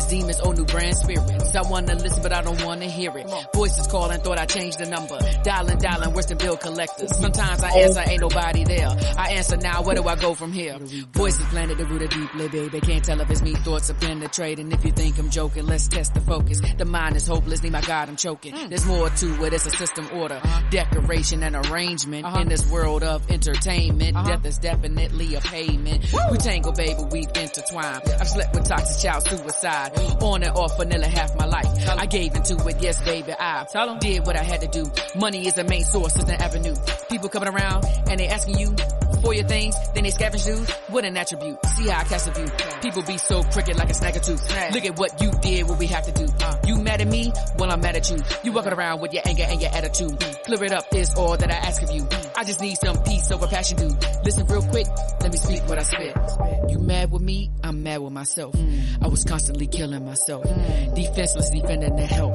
Demons, oh new brand spirits. I wanna listen, but I don't wanna hear it. Voices calling, thought I changed the number. Dialing, worse than bill collectors. Sometimes I answer, ain't nobody there. I answer now, where do I go from here? Voices planted the root of deeply, baby. Can't tell if it's me, thoughts are penetrating. If you think I'm joking, let's test the focus. The mind is hopeless, need my God, I'm choking. There's more to it, it's a system order. Decoration and arrangement. In this world of entertainment, death is definitely a payment. We tangle, baby, we've intertwined. I've slept with toxic child suicide. On and off vanilla half my life. I gave into it, yes, baby, I did what I had to do. Money is the main source, is the avenue. People coming around and they asking you for your things, then they scavenge you. What an attribute. See how I cast a view. People be so crooked like a snag or two. Look at what you did, what we have to do. You mad at me? Well, I'm mad at you. You walking around with your anger and your attitude. Clear it up is all that I ask of you. I just need some peace over passion, dude. Listen real quick, let me speak what I spit. You mad with me? I'm mad with myself. I was constantly killing myself. Defenseless, defending the help.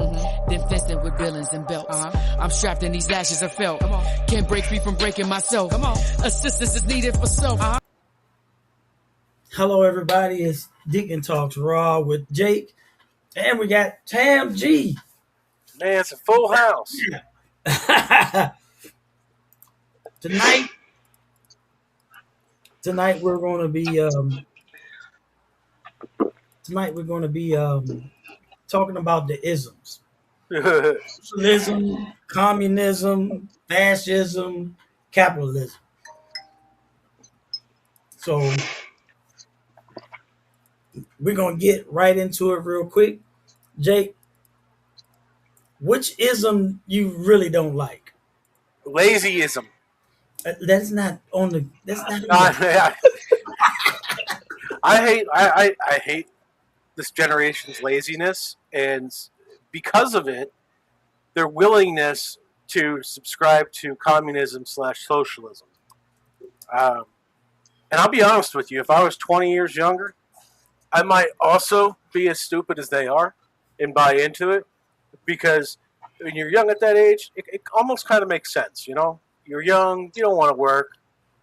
Then fencing with villains and belts. I'm strapped in these lashes of felt. Can't break free from breaking myself. Assistance is needed for self. Hello, everybody. It's Deacon Talks Raw with Jake. And we got Tam G. Man, it's a full house. Tonight we're going to be talking about the isms. Socialism, communism, fascism, capitalism. So we're going to get right into it real quick. Jake, which ism you really don't like? Lazyism. That's not on the. That's not. I hate this generation's laziness, and because of it, their willingness to subscribe to communism/socialism. And I'll be honest with you, if I was 20 years younger, I might also be as stupid as they are and buy into it, because when you're young at that age, it almost kind of makes sense, you know? You're young, you don't want to work,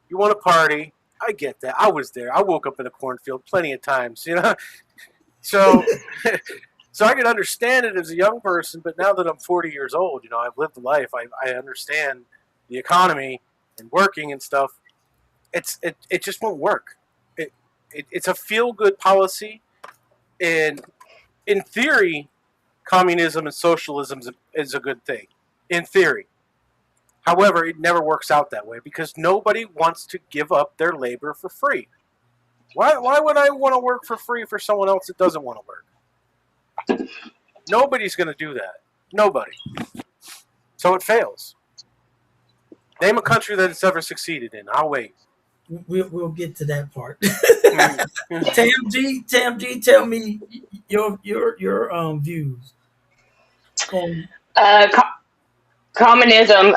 you want to party. I get that. I was there. I woke up in a cornfield plenty of times, you know? So I can understand it as a young person, but now that I'm 40 years old, you know, I've lived a life, I understand the economy and working and stuff. It just won't work. It's a feel-good policy, and in theory, communism and socialism is a good thing, in theory. However, it never works out that way because nobody wants to give up their labor for free. Why would I want to work for free for someone else that doesn't want to work? Nobody's going to do that. Nobody. So it fails. Name a country that it's ever succeeded in. I'll wait. We'll get to that part. Tam G, tell me your views on communism.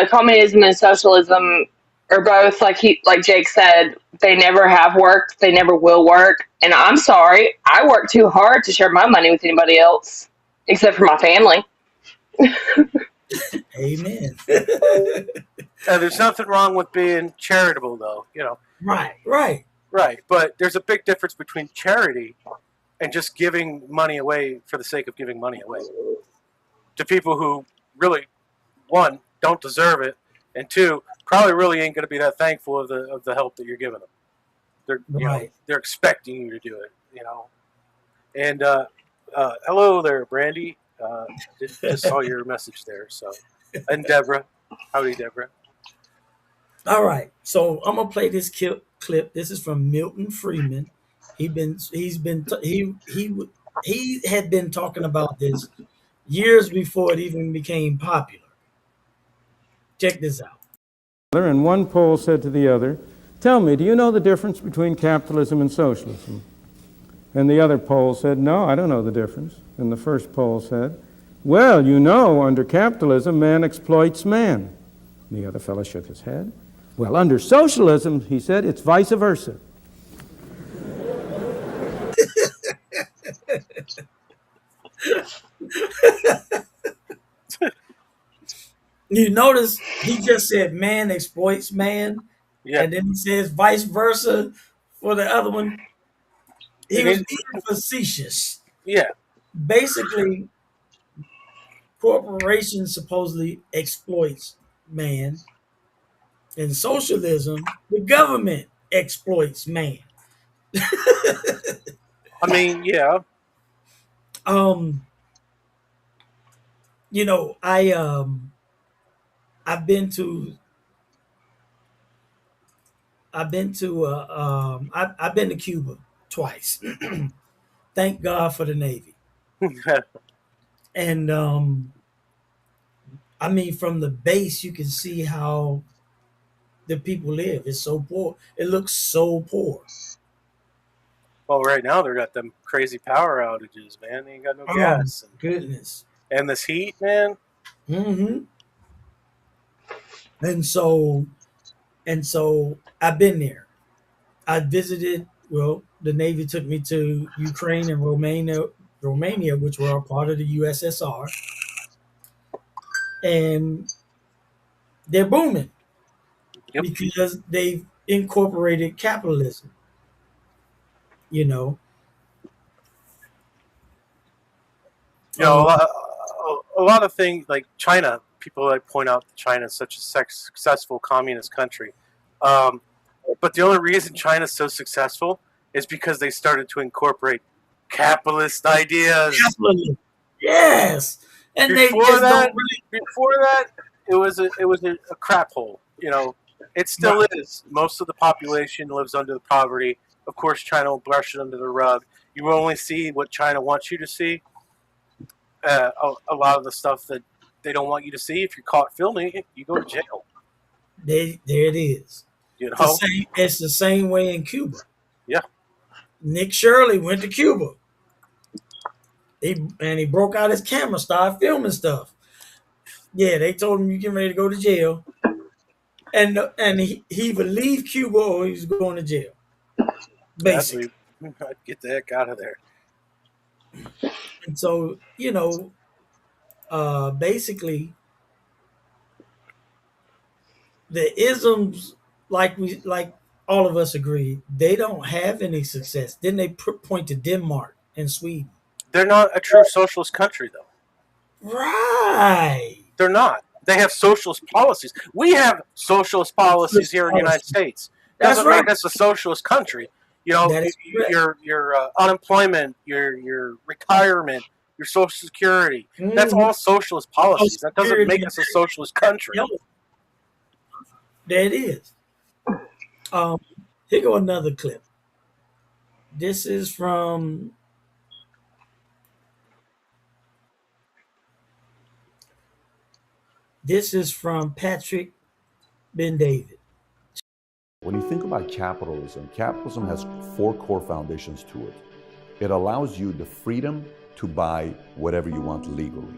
Communism and socialism are both like Jake said. They never have worked. They never will work. And I'm sorry, I work too hard to share my money with anybody else except for my family. Amen. There's nothing wrong with being charitable, though. You know. Right. But there's a big difference between charity and just giving money away for the sake of giving money away to people who really, one, don't deserve it, and two, probably really ain't going to be that thankful of the help that you're giving them. They're expecting you to do it, you know. And hello there, Brandy. Just saw your message there. So, and Deborah, howdy, Deborah. All right, so I'm gonna play this clip. This is from Milton Friedman. He had been talking about this years before it even became popular. Check this out. And one poll said to the other, "Tell me, do you know the difference between capitalism and socialism?" And the other poll said, "No, I don't know the difference." And the first poll said, "Well, you know, under capitalism, man exploits man." And the other fellow shook his head. "Well, under socialism," he said, "it's vice versa." You notice he just said man exploits man, yeah. And then he says vice versa for the other one. he was being facetious. Yeah. Basically, corporations supposedly exploits man. In socialism, the government exploits man. I mean, yeah. Um, I've been to I've been to Cuba twice. Thank God for the Navy. And I mean, from the base, you can see how the people live. It's so poor. It looks so poor. Well, right now they got them crazy power outages, man. They ain't got no Oh gas. goodness. And this heat, man. Hmm. And so I've been there. I visited. Well, the Navy took me to Ukraine and Romania, which were a part of the USSR, and they're booming Yep. because they've incorporated capitalism. You know, You know, a lot of things like China. People like point out that China is such a successful communist country, but the only reason China's so successful is because they started to incorporate capitalist ideas. capitalism. Yes, and they Before just that, don't really. before that, it was a crap hole. You know, it still Right. is. Most of the population lives under the poverty. Of course, China will brush it under the rug. You will only see what China wants you to see. A lot of the stuff that they don't want you to see. If you're caught filming it, you go to jail. There it is. You It's the know? same. It's the same way in Cuba. Yeah. Nick Shirley went to Cuba. He broke out his camera, started filming stuff. Yeah, they told him you getting ready to go to jail, and he either leave Cuba or he's going to jail. Basically, I'd get the heck out of there. and so basically the isms, like all of us agree, they don't have any success. Then they point to Denmark and Sweden. They're not a true socialist country, though. Right. They're not. They have socialist policies. We have socialist policies here in the United States. That's Doesn't right. make us a socialist country. You know, That is correct. your unemployment, your retirement, your Social Security. That's Mhm. all socialist policies. That doesn't Security. make us a socialist country. Yep. There it is. Here go another clip. This is from Patrick Ben David. When you think about capitalism, capitalism has 4 core foundations to it. It allows you the freedom to buy whatever you want legally,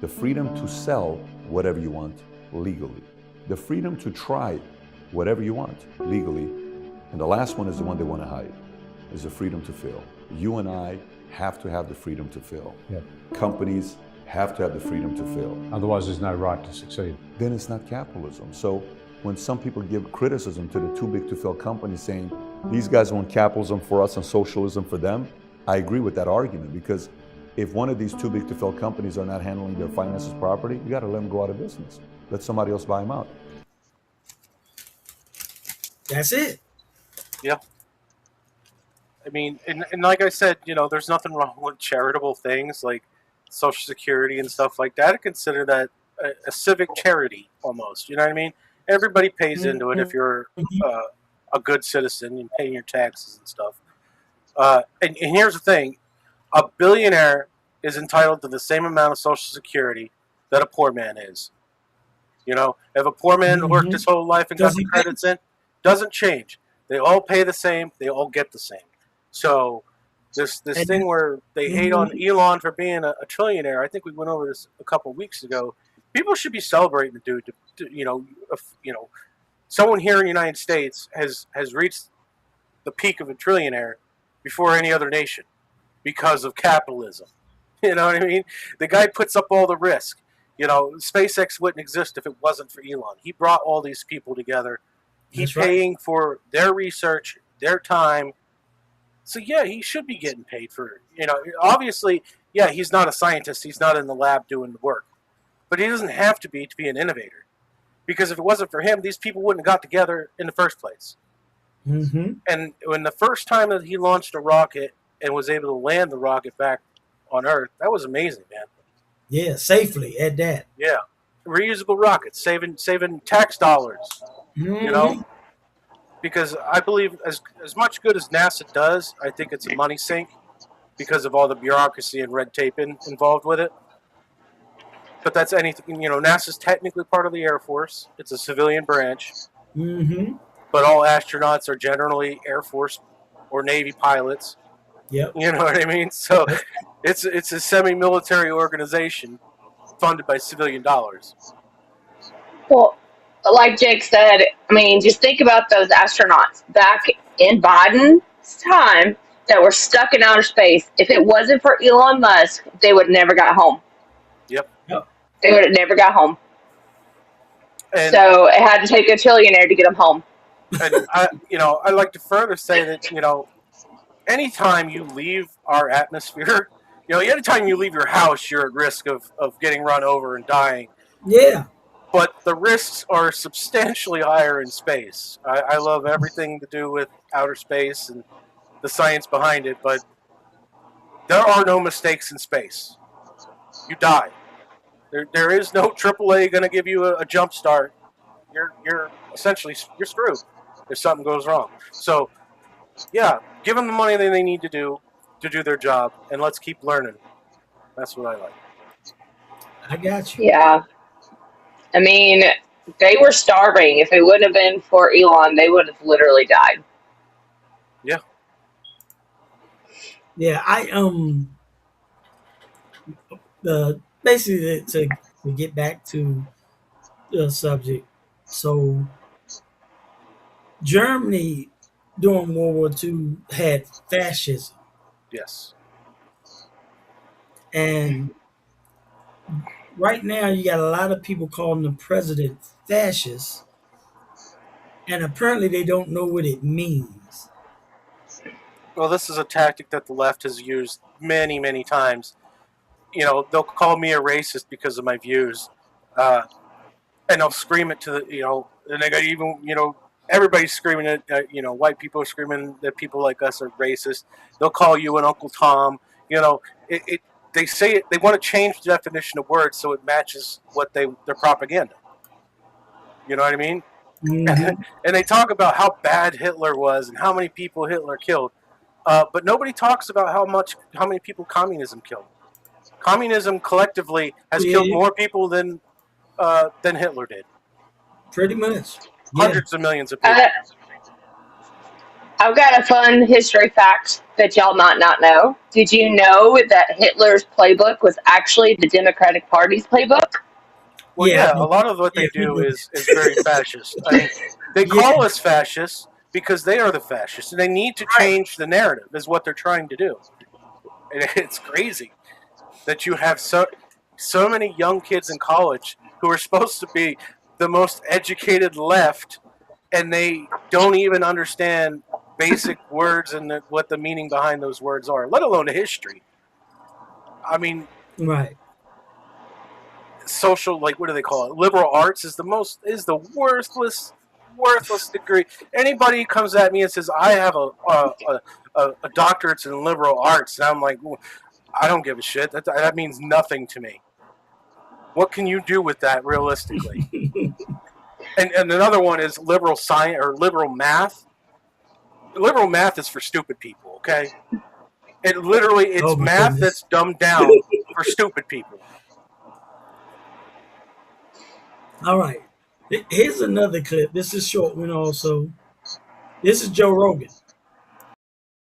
the freedom to sell whatever you want legally, the freedom to try whatever you want legally, and the last one is the one they want to hide, is the freedom to fail. You and I have to have the freedom to fail. Yeah. Companies have to have the freedom to fail. Otherwise, there's no right to succeed. Then it's not capitalism. So when some people give criticism to the too big to fail companies saying, these guys want capitalism for us and socialism for them, I agree with that argument, because if one of these too big to fail companies are not handling their finances properly, you got to let them go out of business. Let somebody else buy them out. That's it. Yeah. I mean, and like I said, you know, there's nothing wrong with charitable things like Social Security and stuff like that. I consider that a civic charity almost. You know what I mean? Everybody pays into it if you're a good citizen and paying your taxes and stuff. And here's the thing. A billionaire is entitled to the same amount of Social Security that a poor man is. You know, if a poor man worked his whole life and got the credits in, doesn't change. They all pay the same. They all get the same. So this thing where they hate on Elon for being a trillionaire, I think we went over this a couple of weeks ago. People should be celebrating the dude. You know, someone here in the United States has reached the peak of a trillionaire before any other nation because of capitalism. You know what I mean? The guy puts up all the risk. You know, SpaceX wouldn't exist if it wasn't for Elon. He brought all these people together. He's paying for their research, their time, So yeah, he should be getting paid for, obviously, yeah, he's not a scientist. He's not in the lab doing the work. But he doesn't have to be an innovator. Because if it wasn't for him, these people wouldn't have got together in the first place. Mm-hmm. And when the first time that he launched a rocket and was able to land the rocket back on Earth, that was amazing, man. Yeah, safely at that. Yeah. Reusable rockets, saving tax dollars, Mm-hmm. Because I believe as much good as NASA does, I think it's a money sink because of all the bureaucracy and red tape involved with it. But that's anything, NASA's technically part of the Air Force. It's a civilian branch. Mm-hmm. But all astronauts are generally Air Force or Navy pilots. Yep. You know what I mean? So it's a semi-military organization funded by civilian dollars. Well, like Jake said, I mean, just think about those astronauts back in Biden's time that were stuck in outer space. If it wasn't for Elon Musk, they would have never got home. Yep. They would have never got home. And, so it had to take a trillionaire to get them home. And I'd like to further say that, anytime you leave our atmosphere, anytime you leave your house, you're at risk of getting run over and dying. Yeah. But the risks are substantially higher in space. I love everything to do with outer space and the science behind it, but there are no mistakes in space. You die. There is no AAA going to give you a jump start. You're essentially screwed if something goes wrong. So, yeah, give them the money that they need to do their job, and let's keep learning. That's what I like. I got you. Yeah. I mean, they were starving. If it wouldn't have been for Elon, they would have literally died. Yeah. Yeah, basically to get back to the subject. So Germany during World War II had fascism. Yes. And right now you got a lot of people calling the president fascist, and apparently they don't know what it means. Well, this is a tactic that the left has used many, many times. They'll call me a racist because of my views, and they'll scream it to the, and they got even, everybody's screaming it. White people are screaming that people like us are racist. They'll call you an Uncle Tom. They say it. They want to change the definition of words so it matches what their propaganda. You know what I mean? Mm-hmm. And they talk about how bad Hitler was and how many people Hitler killed, but nobody talks about how many people communism killed. Communism collectively has killed more people than Hitler did. Pretty much. Hundreds of millions of people. I've got a fun history fact that y'all might not know. Did you know that Hitler's playbook was actually the Democratic Party's playbook? Well, yeah, a lot of what they do is very fascist. I mean, they call us fascists because they are the fascists, and they need to change the narrative, is what they're trying to do. And it's crazy that you have so many young kids in college who are supposed to be the most educated left, and they don't even understand basic words and what the meaning behind those words are, let alone history. I mean, right. Social, what do they call it? Liberal arts is the worthless degree. Anybody comes at me and says I have a doctorate in liberal arts, and I'm like, I don't give a shit. That means nothing to me. What can you do with that realistically? and another one is liberal science or liberal math. Liberal math is for stupid people. Okay, it's math that's dumbed down for stupid people. All right. Here's another clip. This is a short one also. This is Joe Rogan.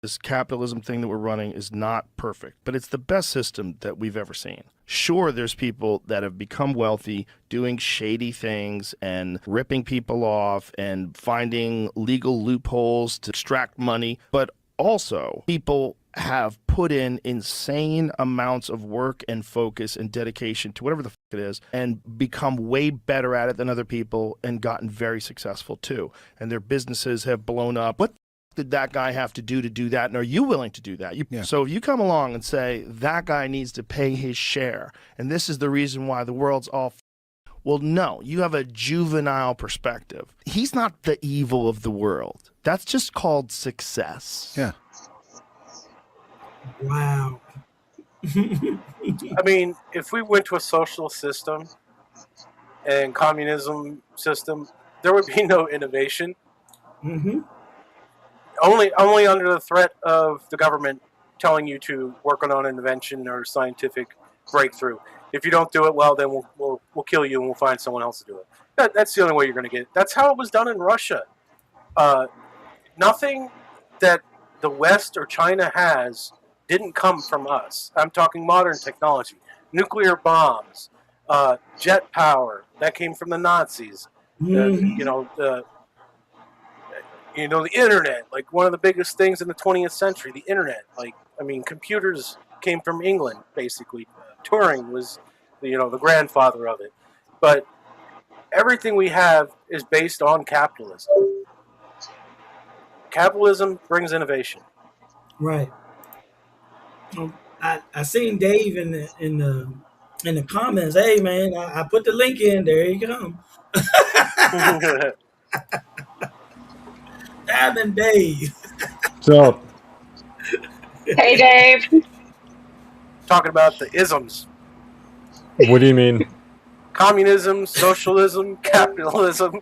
This capitalism thing that we're running is not perfect, but it's the best system that we've ever seen. Sure, there's people that have become wealthy doing shady things and ripping people off and finding legal loopholes to extract money, but also people have put in insane amounts of work and focus and dedication to whatever the fuck it is and become way better at it than other people and gotten very successful too. And their businesses have blown up. What did that guy have to do that? And are you willing to do that? So if you come along and say that guy needs to pay his share, and this is the reason why the world's all well, no, you have a juvenile perspective. He's not the evil of the world. That's just called success. Yeah. Wow. I mean, if we went to a socialist system and communism system, there would be no innovation. Mm-hmm. Only under the threat of the government telling you to work on an invention or scientific breakthrough. If you don't do it well, then we'll kill you and we'll find someone else to do it. That's the only way you're going to get it. That's how it was done in Russia. Nothing that the West or China has didn't come from us. I'm talking modern technology, nuclear bombs, jet power that came from the Nazis. Mm-hmm. The internet, like one of the biggest things in the 20th century, the internet. Computers came from England, basically. Turing was, the grandfather of it. But everything we have is based on capitalism. Capitalism brings innovation. Right. I seen Dave in the comments. Hey man, I put the link in. There you come. Damn Dave. So, Hey, Dave. Talking about the isms. what do you mean? Communism, socialism, capitalism.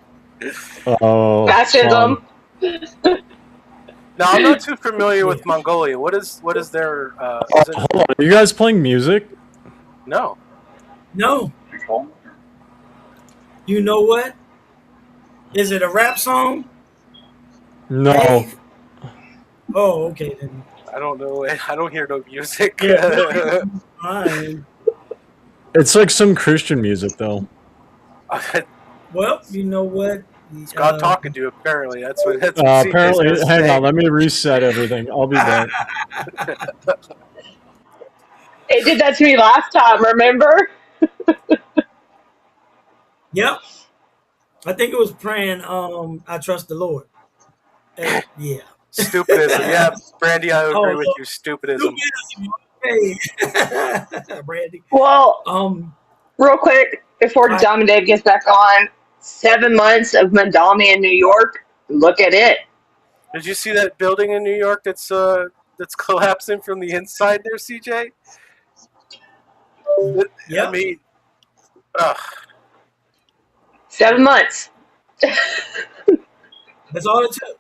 Oh, Fascism. Now, I'm not too familiar with Mongolia. What is their... hold on. Are you guys playing music? No. No. You know what? Is it a rap song? No. Dave? Oh, okay then. I don't know. I don't hear no music. Yeah. Fine. It's like some Christian music, though. Well, you know what? It's God talking to you, apparently. That's what Apparently, CJ says. hang on. Let me reset everything. I'll be back. It did that to me last time, remember? Yep. I think it was praying, I trust the Lord. Yeah. Stupidism. Yeah, Brandy, I agree with you. Stupidism. Hey. Brandy. Well, real quick, before Dom and Dave gets back on, 7 months of Mandami in New York. Look at it. Did you see that building in New York that's collapsing from the inside there, CJ? Yeah. I mean, 7 months. That's all it took.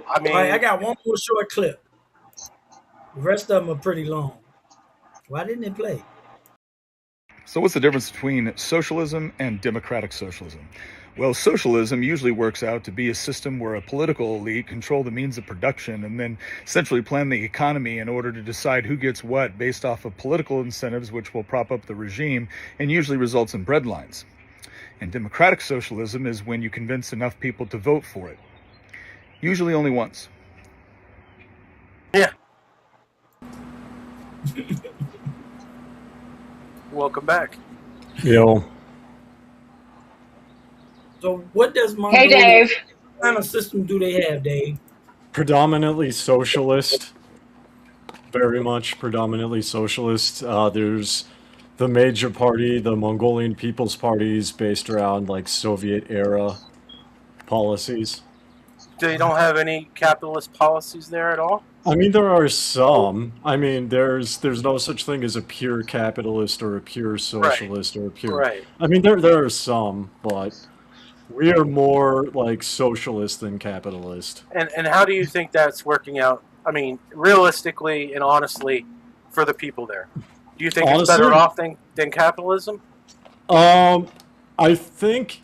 I mean, All right, I got one more short clip. The rest of them are pretty long. Why didn't it play? So what's the difference between socialism and democratic socialism? Well, socialism usually works out to be a system where a political elite control the means of production and then centrally plan the economy in order to decide who gets what based off of political incentives, which will prop up the regime and usually results in breadlines. And democratic socialism is when you convince enough people to vote for it. Usually only once. yeah. Welcome back. Yo. So what does Hey, Mongolia, Dave. what kind of system do they have, Dave? Predominantly socialist. Very much predominantly socialist. There's the major party, the Mongolian People's Party, is based around like Soviet era policies. They don't have any capitalist policies there at all? I mean, there are some. I mean, there's no such thing as a pure capitalist or a pure socialist or a pure. Right. I mean, there are some, but we are more like socialist than capitalist. And how do you think that's working out? I mean, realistically and honestly, for the people there, do you think it's better off than capitalism? I think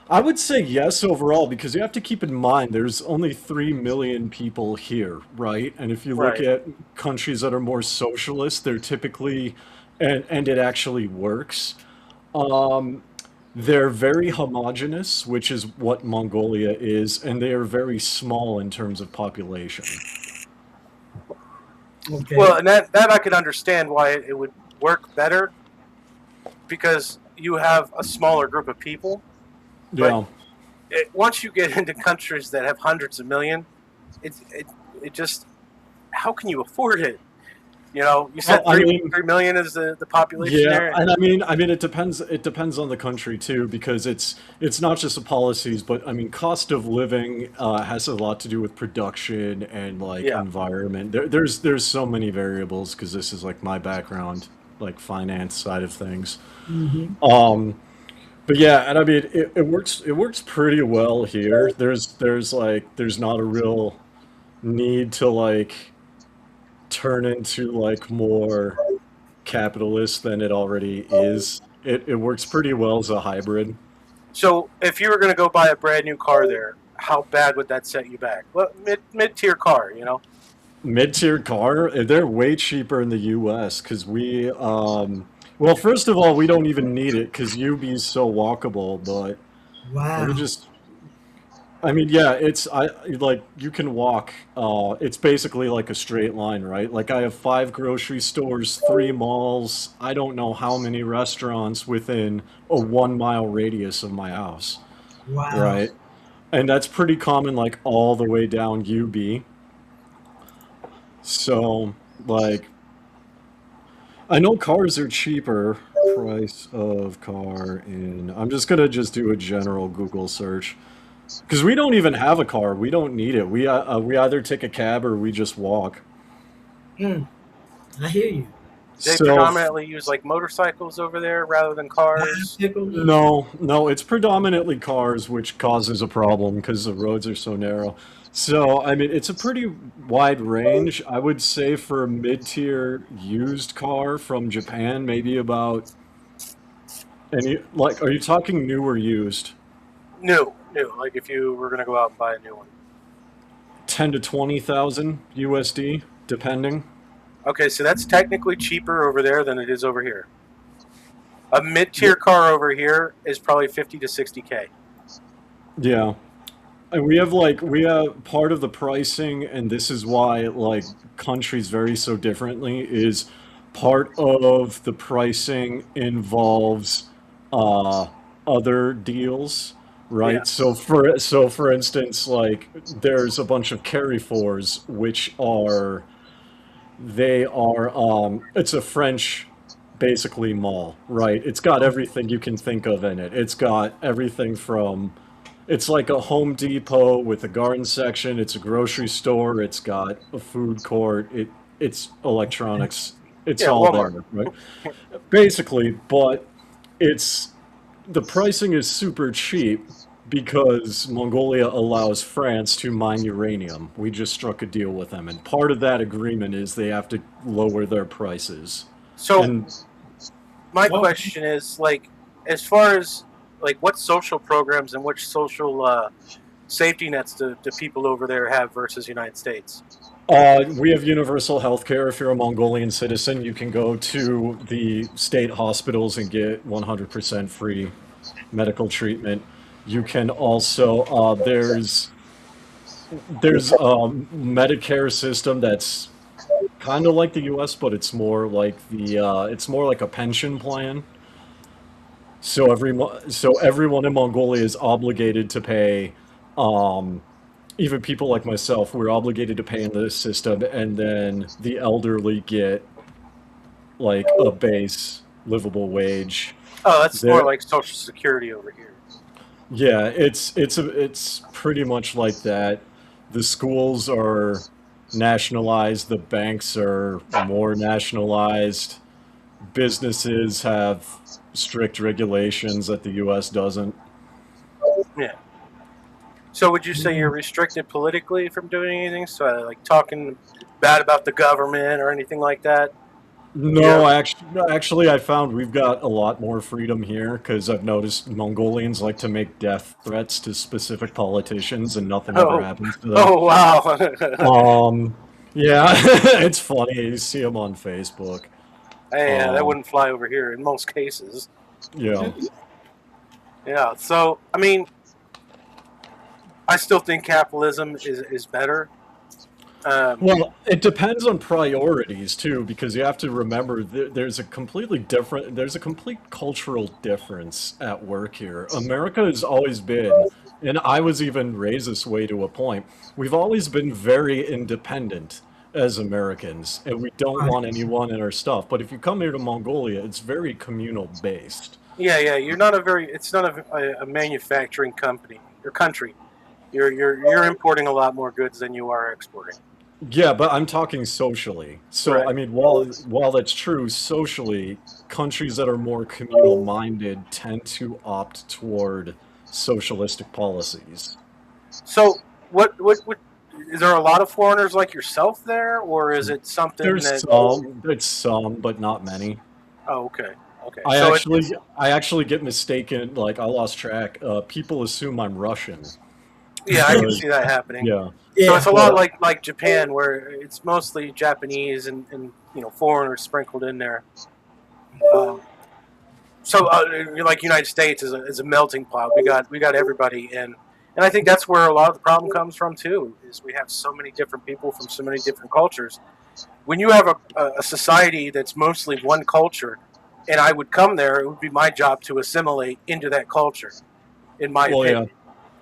I would say yes overall, because you have to keep in mind there's only 3 million people here, right? And if you look Right. at countries that are more socialist, they're typically, and it actually works. They're very homogenous, which is what Mongolia is, and they are very small in terms of population. Okay. Well, and that I could understand why it would work better, because you have a smaller group of people. Yeah. Once you get into countries that have hundreds of million, it just, how can you afford it? You know, you said Well, 3 million is the population yeah, there. and I mean, it depends. It depends on the country too, because it's not just the policies, but I mean, cost of living has a lot to do with production and like Yeah. environment. There's so many variables because this is like my background, like finance side of things. Hmm. Um, but yeah, and I mean, it works pretty well here. There's not a real need to like turn into like more capitalist than it already is. It works pretty well as a hybrid. So if you were going to go buy a brand new car there, how bad would that set you back? Well, mid tier car, you know. Mid-tier car, they're way cheaper in the US because well, first of all, we don't even need it because UB's so walkable, but let me Wow. just I mean, yeah, it's I like you can walk. It's basically like a straight line, right? Like I have 5 grocery stores, 3 malls. I don't know how many restaurants within a 1 mile radius of my house, Wow. right? And that's pretty common, like all the way down UB. So, like, I know cars are cheaper. Price of car in. I'm just gonna just do a general Google search. Because we don't even have a car. We don't need it. We either take a cab or we just walk. Mm, I hear you. They So predominantly use like motorcycles over there rather than cars. Bicycles. no, it's predominantly cars, which causes a problem because the roads are so narrow. So I mean, it's a pretty wide range. I would say for a mid-tier used car from Japan, maybe about any like, are you talking new or used? New, new. Like if you were going to go out and buy a new one. 10 to 20,000 USD, depending. Okay, so that's technically cheaper over there than it is over here. A mid-tier car over here is probably 50 to 60K. Yeah. And we have part of the pricing, and this is why like countries vary so differently, is part of the pricing involves uh other deals, Yeah. right? So for instance, like there's a bunch of carry fours which are they are it's a French basically mall, right? It's got everything you can think of in it. It's got everything from it's like a Home Depot with a garden section. It's a grocery store. It's got a food court. It's electronics. It's Yeah, all Walmart. there, right? Basically, but it's the pricing is super cheap because Mongolia allows France to mine uranium. We just struck a deal with them, and part of that agreement is they have to lower their prices. So And my Well, question is like, as far as like what social programs and which social safety nets do people over there have versus United States? We have universal health care. If you're a Mongolian citizen, you can go to the state hospitals and get 100% free medical treatment. You can also, there's a Medicare system that's kind of like the US, but it's more like a pension plan. So everyone in Mongolia is obligated to pay, um, even people like myself, we're obligated to pay in this system, and then the elderly get like a base livable wage. Oh, that's more There, like Social Security over here. yeah, it's pretty much like that. The schools are nationalized, the banks are more nationalized, businesses have strict regulations that the US doesn't. Yeah. So would you say you're restricted politically from doing anything? So like talking bad about the government or anything like that? Yeah. No, actually, I found we've got a lot more freedom here because I've noticed Mongolians like to make death threats to specific politicians, and nothing ever Oh. happens to them. Oh wow. Yeah, it's funny. You see them on Facebook. Hey, that Um, wouldn't fly over here in most cases. yeah. Yeah. So I mean, I still think capitalism is better. Well, it depends on priorities too, because you have to remember there's a complete cultural difference at work here. America has always been And I was even raised this way to a point. We've always been very independent as Americans, and we don't want anyone in our stuff. But if you come here to Mongolia, it's very communal based. Yeah. You're not a very. It's not a manufacturing company or country. You're importing a lot more goods than you are exporting. Yeah, but I'm talking socially. So, Right. I mean, while that's true, socially, countries that are more communal minded tend to opt toward socialistic policies. So what is there a lot of foreigners like yourself there, or is it something that? There's some, but not many. Oh, okay, okay. I So actually, I actually get mistaken. Like I lost track. People assume I'm Russian. yeah, I can see that happening. Yeah. So it's a Yeah. lot like Japan, where it's mostly Japanese and foreigners sprinkled in there. So like United States is a melting pot. We got everybody in, and I think that's where a lot of the problem comes from too. Is we have so many different people from so many different cultures. When you have a society that's mostly one culture, and I would come there, it would be my job to assimilate into that culture, in my Well, yeah. opinion.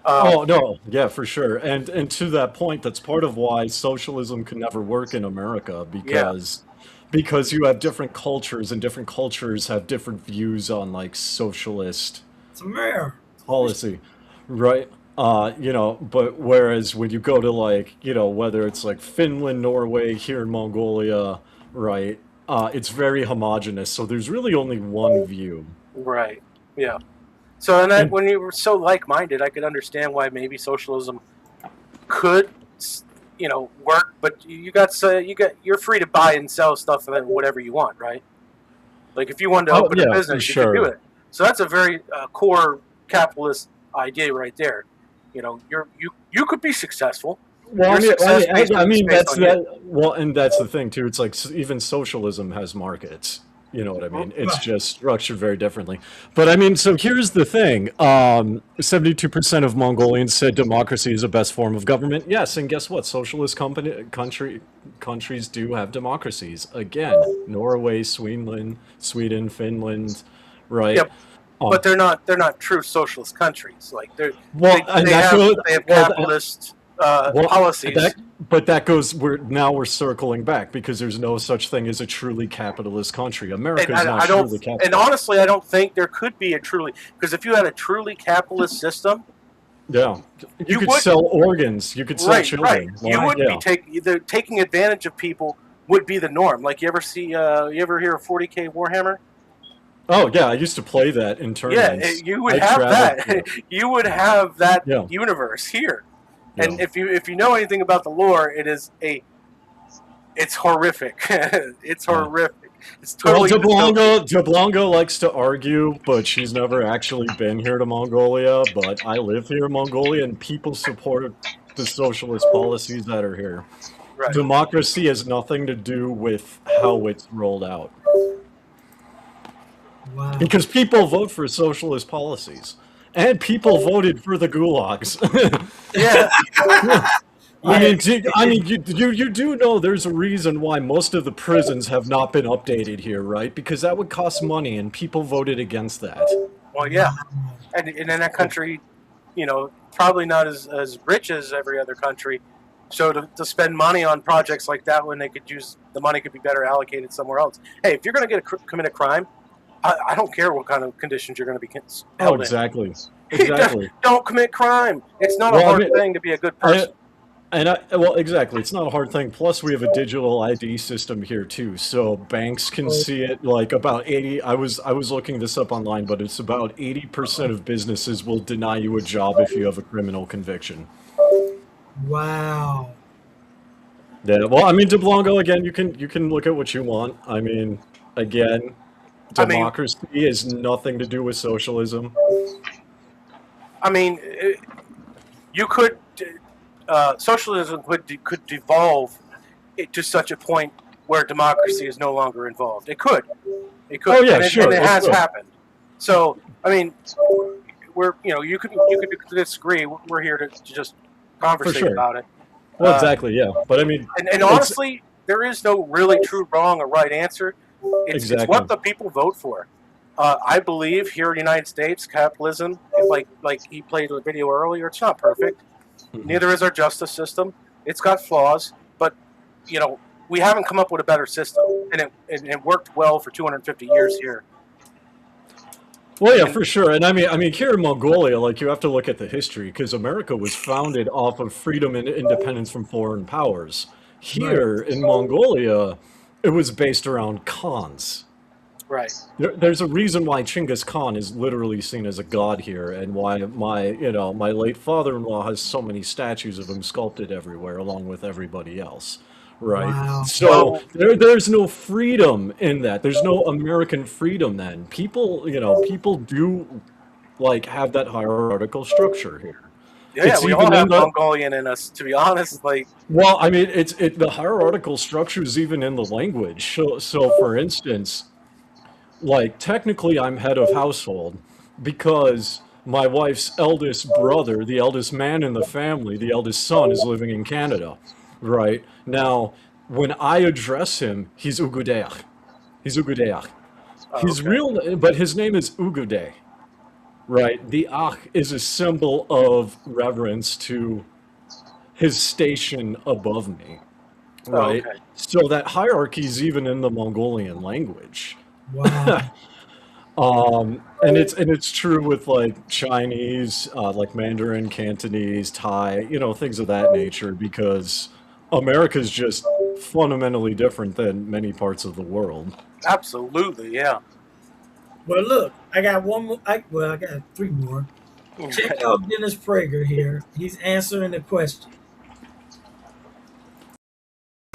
Oh no, yeah, for sure. And to that point, that's part of why socialism can never work in America because you have different cultures and different cultures have different views on like socialist It's America. policy, right? But whereas when you go to like, whether it's like Finland, Norway, here in Mongolia, right? It's very homogenous. So there's really only one view. Right. Yeah. So, And when you were so like-minded, I could understand why maybe socialism could, work. But you're free to buy and sell stuff and whatever you want, right? Like if you wanted to oh open a yeah, for business, you could do sure. it. So that's a very core capitalist idea right there. You could be successful. Well, Your success I mean based that's on you. that. Well, and that's the thing too. It's like even socialism has markets. You know what I mean? It's Right. just structured very differently. But I mean, so here's the thing: 72% of Mongolians said democracy is the best form of government. Yes, and guess what? Socialist countries do have democracies. Again, Norway, Sweden, Finland, right? Yeah, Um, but they're not true socialist countries. Like well, and they that have goes they have well. capitalist Well, policies. but that goes. We're circling back because there's no such thing as a truly capitalist country. And America is not I don't, truly and capitalist. honestly, I don't think there could be a truly, because if you had a truly capitalist system, Yeah, you you could would, sell organs. You could sell right, children. you Like, would be yeah. taking advantage of people would be the norm. Like you ever hear of 40K Warhammer? Oh yeah, I used to play that in Yeah, tournaments. you would I have traveled. that. Yeah, You would have that yeah, universe here. yeah. And if you know anything about the lore, it's horrific. It's Yeah. horrific. It's Well, totally dystopian. Deblongo likes to argue, but she's never actually been here to Mongolia. But I live here in Mongolia, and people support the socialist policies that are here. Right. Democracy has nothing to do with how it's rolled out. Wow. Because people vote for socialist policies. And people voted for the gulags. Yeah. You do know there's a reason why most of the prisons have not been updated here, right? Because that would cost money, and people voted against that. Well, yeah. And in that country, probably not as rich as every other country. So to spend money on projects like that when the money could be better allocated somewhere else. Hey, if you're going to commit a crime, I don't care what kind of conditions you're going to be Oh, held in. exactly. Exactly. Don't commit crime. It's not a Well, I hard mean, thing to be a good person. well, exactly. It's not a hard thing. Plus, we have a digital ID system here too, so banks can see it. Like about 80. I was looking this up online, but it's about 80% of businesses will deny you a job if you have a criminal conviction. Wow. Yeah. Well, I mean, DeBlanco, again, you can look at what you want. I mean, again, I mean, democracy has nothing to do with socialism. You could socialism could devolve it to such a point where democracy is no longer involved. It could. Oh yeah, and sure. and it It has could. happened. So you could disagree. We're here to just For conversate sure. about it. Well, Uh, exactly. Yeah. But I mean, and it's honestly, there is no really true, wrong, or right answer. It's exactly. what the people vote for. I believe here in the United States, capitalism, like he played a video earlier, it's not perfect. Neither is our justice system. It's got flaws, but we haven't come up with a better system, and it worked well for 250 years here. Well, yeah, for sure. And I mean, here in Mongolia, like, you have to look at the history, because America was founded off of freedom and independence from foreign powers. Here in Mongolia, it was based around Khans. Right. There's a reason why Chinggis Khan is literally seen as a god here, and why my late father-in-law has so many statues of him sculpted everywhere, along with everybody else. Right. Wow. So there's no freedom in that. There's no American freedom then. People do like have that hierarchical structure here. Yeah, we all have Mongolian in us, to be honest. Like, well, I mean, the hierarchical structure is even in the language. So for instance, like, technically I'm head of household because my wife's eldest brother, the eldest man in the family, the eldest son, is living in Canada. Right. Now, when I address him, he's Ugudeach. He's Ugudeach. His real, but his name is Ugude. Right. The Ach is a symbol of reverence to his station above me. Right. So that hierarchy is even in the Mongolian language. Wow. And it's true with like Chinese, like Mandarin, Cantonese, Thai, things of that nature, because America's just fundamentally different than many parts of the world. Absolutely, yeah. Well, look, I got one more. I got three more. Check out Dennis Prager here. He's answering the question.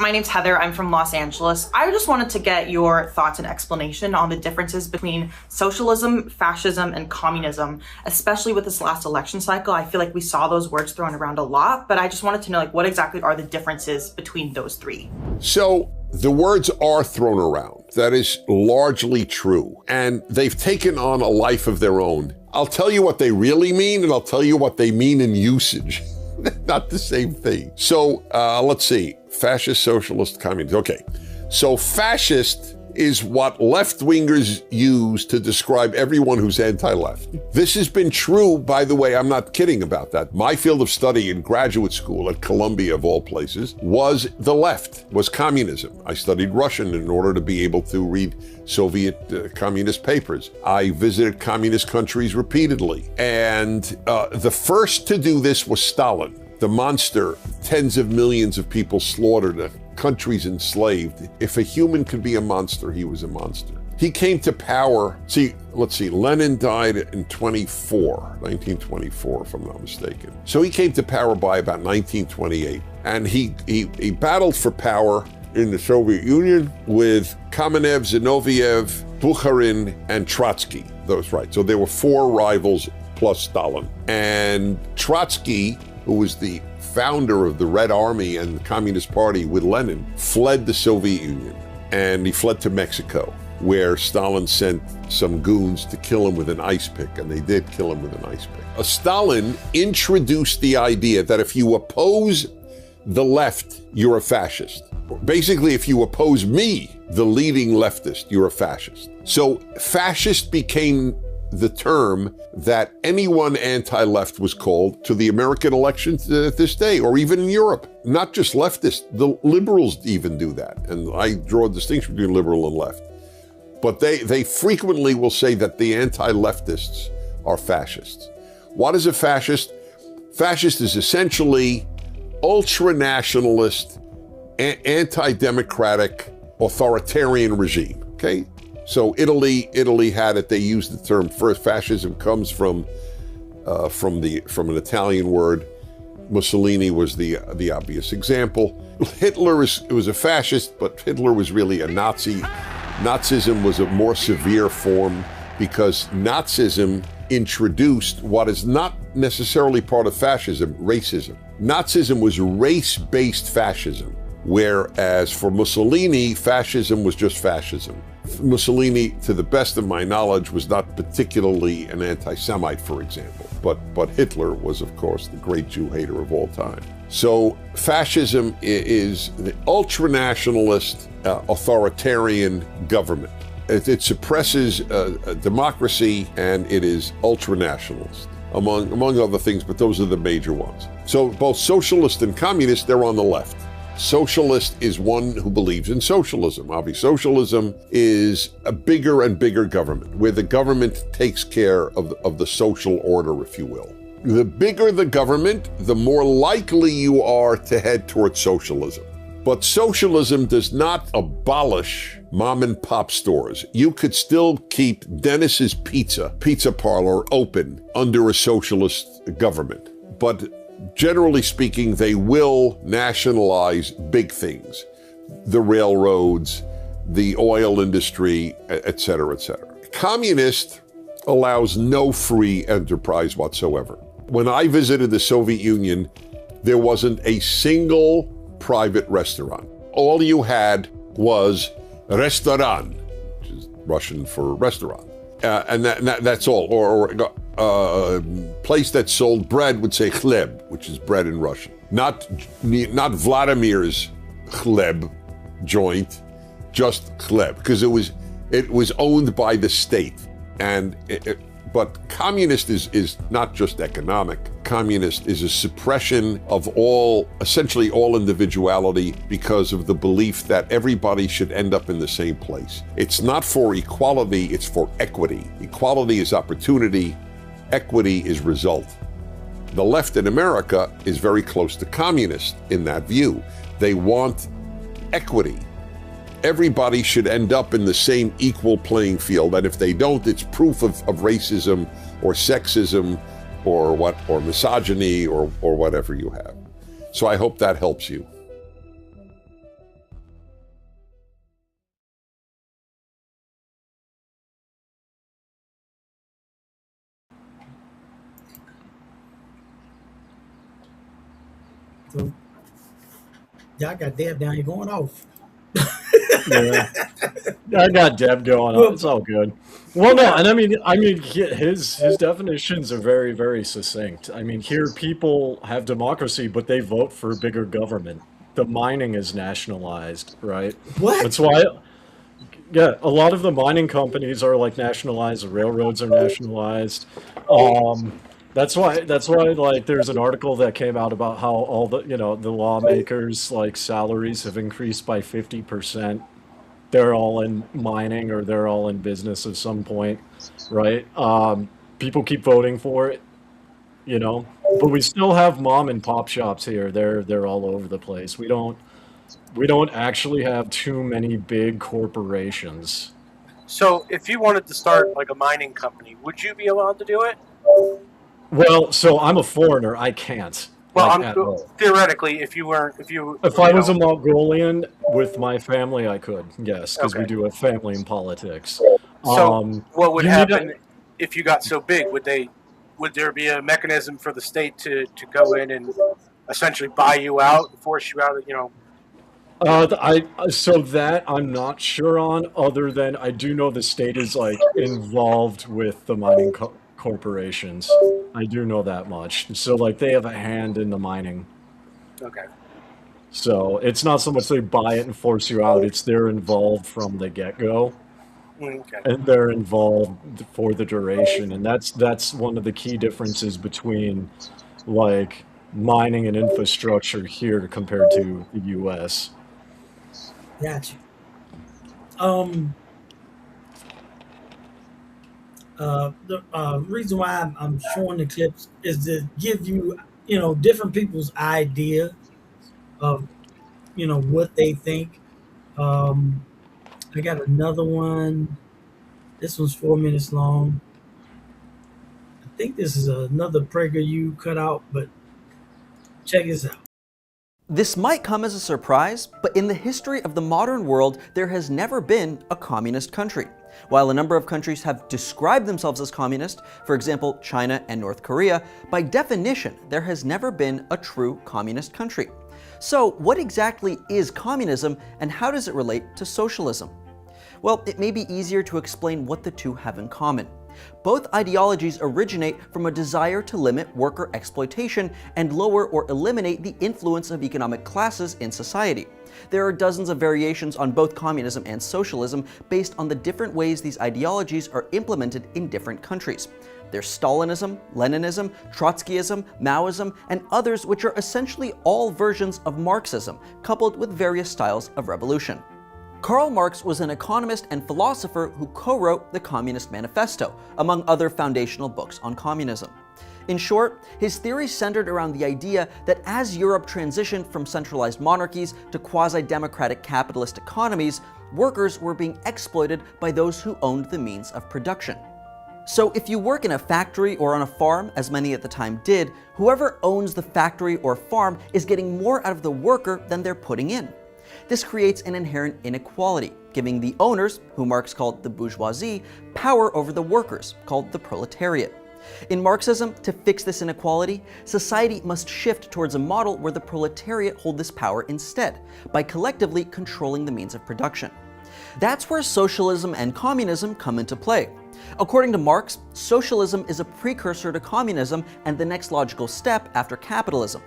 My name's Heather. I'm from Los Angeles. I just wanted to get your thoughts and explanation on the differences between socialism, fascism, and communism, especially with this last election cycle. I feel like we saw those words thrown around a lot, but I just wanted to know, like, what exactly are the differences between those three? So the words are thrown around. That is largely true. And they've taken on a life of their own. I'll tell you what they really mean, and I'll tell you what they mean in usage. Not the same thing. So let's see. Fascist, socialist, communist. Okay. So fascist is what left-wingers use to describe everyone who's anti-left. This has been true, by the way, I'm not kidding about that. My field of study in graduate school at Columbia, of all places, was the left, was communism. I studied Russian in order to be able to read Soviet communist papers. I visited communist countries repeatedly. And the first to do this was Stalin. The monster, tens of millions of people slaughtered, countries enslaved. If a human could be a monster, he was a monster. He came to power, let's see, Lenin died in 1924, if I'm not mistaken. So he came to power by about 1928. And he battled for power in the Soviet Union with Kamenev, Zinoviev, Bukharin, and Trotsky. Those right. So there were four rivals plus Stalin. And Trotsky, who was the founder of the Red Army and the Communist Party with Lenin, fled the Soviet Union. And he fled to Mexico, where Stalin sent some goons to kill him with an ice pick, and they did kill him with an ice pick. Stalin introduced the idea that if you oppose the left, you're a fascist. Basically, if you oppose me, the leading leftist, you're a fascist. So fascist became the term that anyone anti-left was called to the American elections at this day, or even in Europe. Not just leftists, the liberals even do that. And I draw a distinction between liberal and left. But they frequently will say that the anti-leftists are fascists. What is a fascist? Fascist is essentially ultra-nationalist, anti-democratic, authoritarian regime, okay? So Italy had it. They used the term first. Fascism comes from an Italian word. Mussolini was the obvious example. Hitler was a fascist, but Hitler was really a Nazi. Nazism was a more severe form because Nazism introduced what is not necessarily part of fascism, racism. Nazism was race-based fascism, whereas for Mussolini, fascism was just fascism. Mussolini, to the best of my knowledge, was not particularly an anti-Semite, for example, but Hitler was, of course, the great Jew hater of all time. So fascism is the ultra-nationalist, authoritarian government. It suppresses democracy, and it is ultra-nationalist, among other things, but those are the major ones. So both socialist and communist, they're on the left. Socialist is one who believes in socialism. Obviously, socialism is a bigger and bigger government, where the government takes care of the social order, if you will. The bigger the government, the more likely you are to head towards socialism. But socialism does not abolish mom and pop stores. You could still keep Dennis's pizza parlor open under a socialist government. But generally speaking, they will nationalize big things. The railroads, the oil industry, et cetera, et cetera. Communist allows no free enterprise whatsoever. When I visited the Soviet Union, there wasn't a single private restaurant. All you had was restoran, which is Russian for restaurant. And that's all. Or a place that sold bread would say chleb, which is bread in Russian. Not Vladimir's chleb joint, just chleb, because it was owned by the state. And but communist is not just economic. Communist is a suppression of essentially all individuality, because of the belief that everybody should end up in the same place. It's not for equality, it's for equity. Equality is opportunity, equity is result. The left in America is very close to communist in that view. They want equity. Everybody should end up in the same equal playing field, and if they don't, it's proof of racism or sexism or misogyny or whatever you have. So I hope that helps you. So, y'all got Deb down here going off. Yeah, I got Deb going on. It's all good. Well, no, and I mean, his definitions are very, very succinct. I mean, here people have democracy, but they vote for bigger government. The mining is nationalized, right? What? That's why. Yeah, a lot of the mining companies are like nationalized. The railroads are nationalized. That's why like there's an article that came out about how all the the lawmakers like salaries have increased by 50%. They're all in mining or they're all in business at some point, right? People keep voting for it, but we still have mom and pop shops here. They're all over the place. We don't actually have too many big corporations. So if you wanted to start like a mining company, would you be allowed to do it? Well, so I'm a foreigner. I can't. Well, theoretically, if I was a Mongolian with my family, I could, yes, because we do have family in politics. So what would happen if you got so big? Would there be a mechanism for the state to go in and essentially buy you out, force you out? So that I'm not sure on. Other than I do know the state is like involved with the mining corporations. I do know that much. So like they have a hand in the mining. Okay. So it's not so much they buy it and force you out, it's they're involved from the get-go. Okay. And they're involved for the duration. And that's one of the key differences between like mining and infrastructure here compared to the US. Gotcha. The reason why I'm showing the clips is to give you, different people's idea of, what they think. I got another one. This one's 4 minutes long. I think this is another PragerU cutout, but check this out. This might come as a surprise, but in the history of the modern world, there has never been a communist country. While a number of countries have described themselves as communist, for example, China and North Korea, by definition, there has never been a true communist country. So what exactly is communism and how does it relate to socialism? Well, it may be easier to explain what the two have in common. Both ideologies originate from a desire to limit worker exploitation and lower or eliminate the influence of economic classes in society. There are dozens of variations on both communism and socialism based on the different ways these ideologies are implemented in different countries. There's Stalinism, Leninism, Trotskyism, Maoism, and others which are essentially all versions of Marxism, coupled with various styles of revolution. Karl Marx was an economist and philosopher who co-wrote the Communist Manifesto, among other foundational books on communism. In short, his theory centered around the idea that as Europe transitioned from centralized monarchies to quasi-democratic capitalist economies, workers were being exploited by those who owned the means of production. So if you work in a factory or on a farm, as many at the time did, whoever owns the factory or farm is getting more out of the worker than they're putting in. This creates an inherent inequality, giving the owners, who Marx called the bourgeoisie, power over the workers, called the proletariat. In Marxism, to fix this inequality, society must shift towards a model where the proletariat hold this power instead, by collectively controlling the means of production. That's where socialism and communism come into play. According to Marx, socialism is a precursor to communism and the next logical step after capitalism.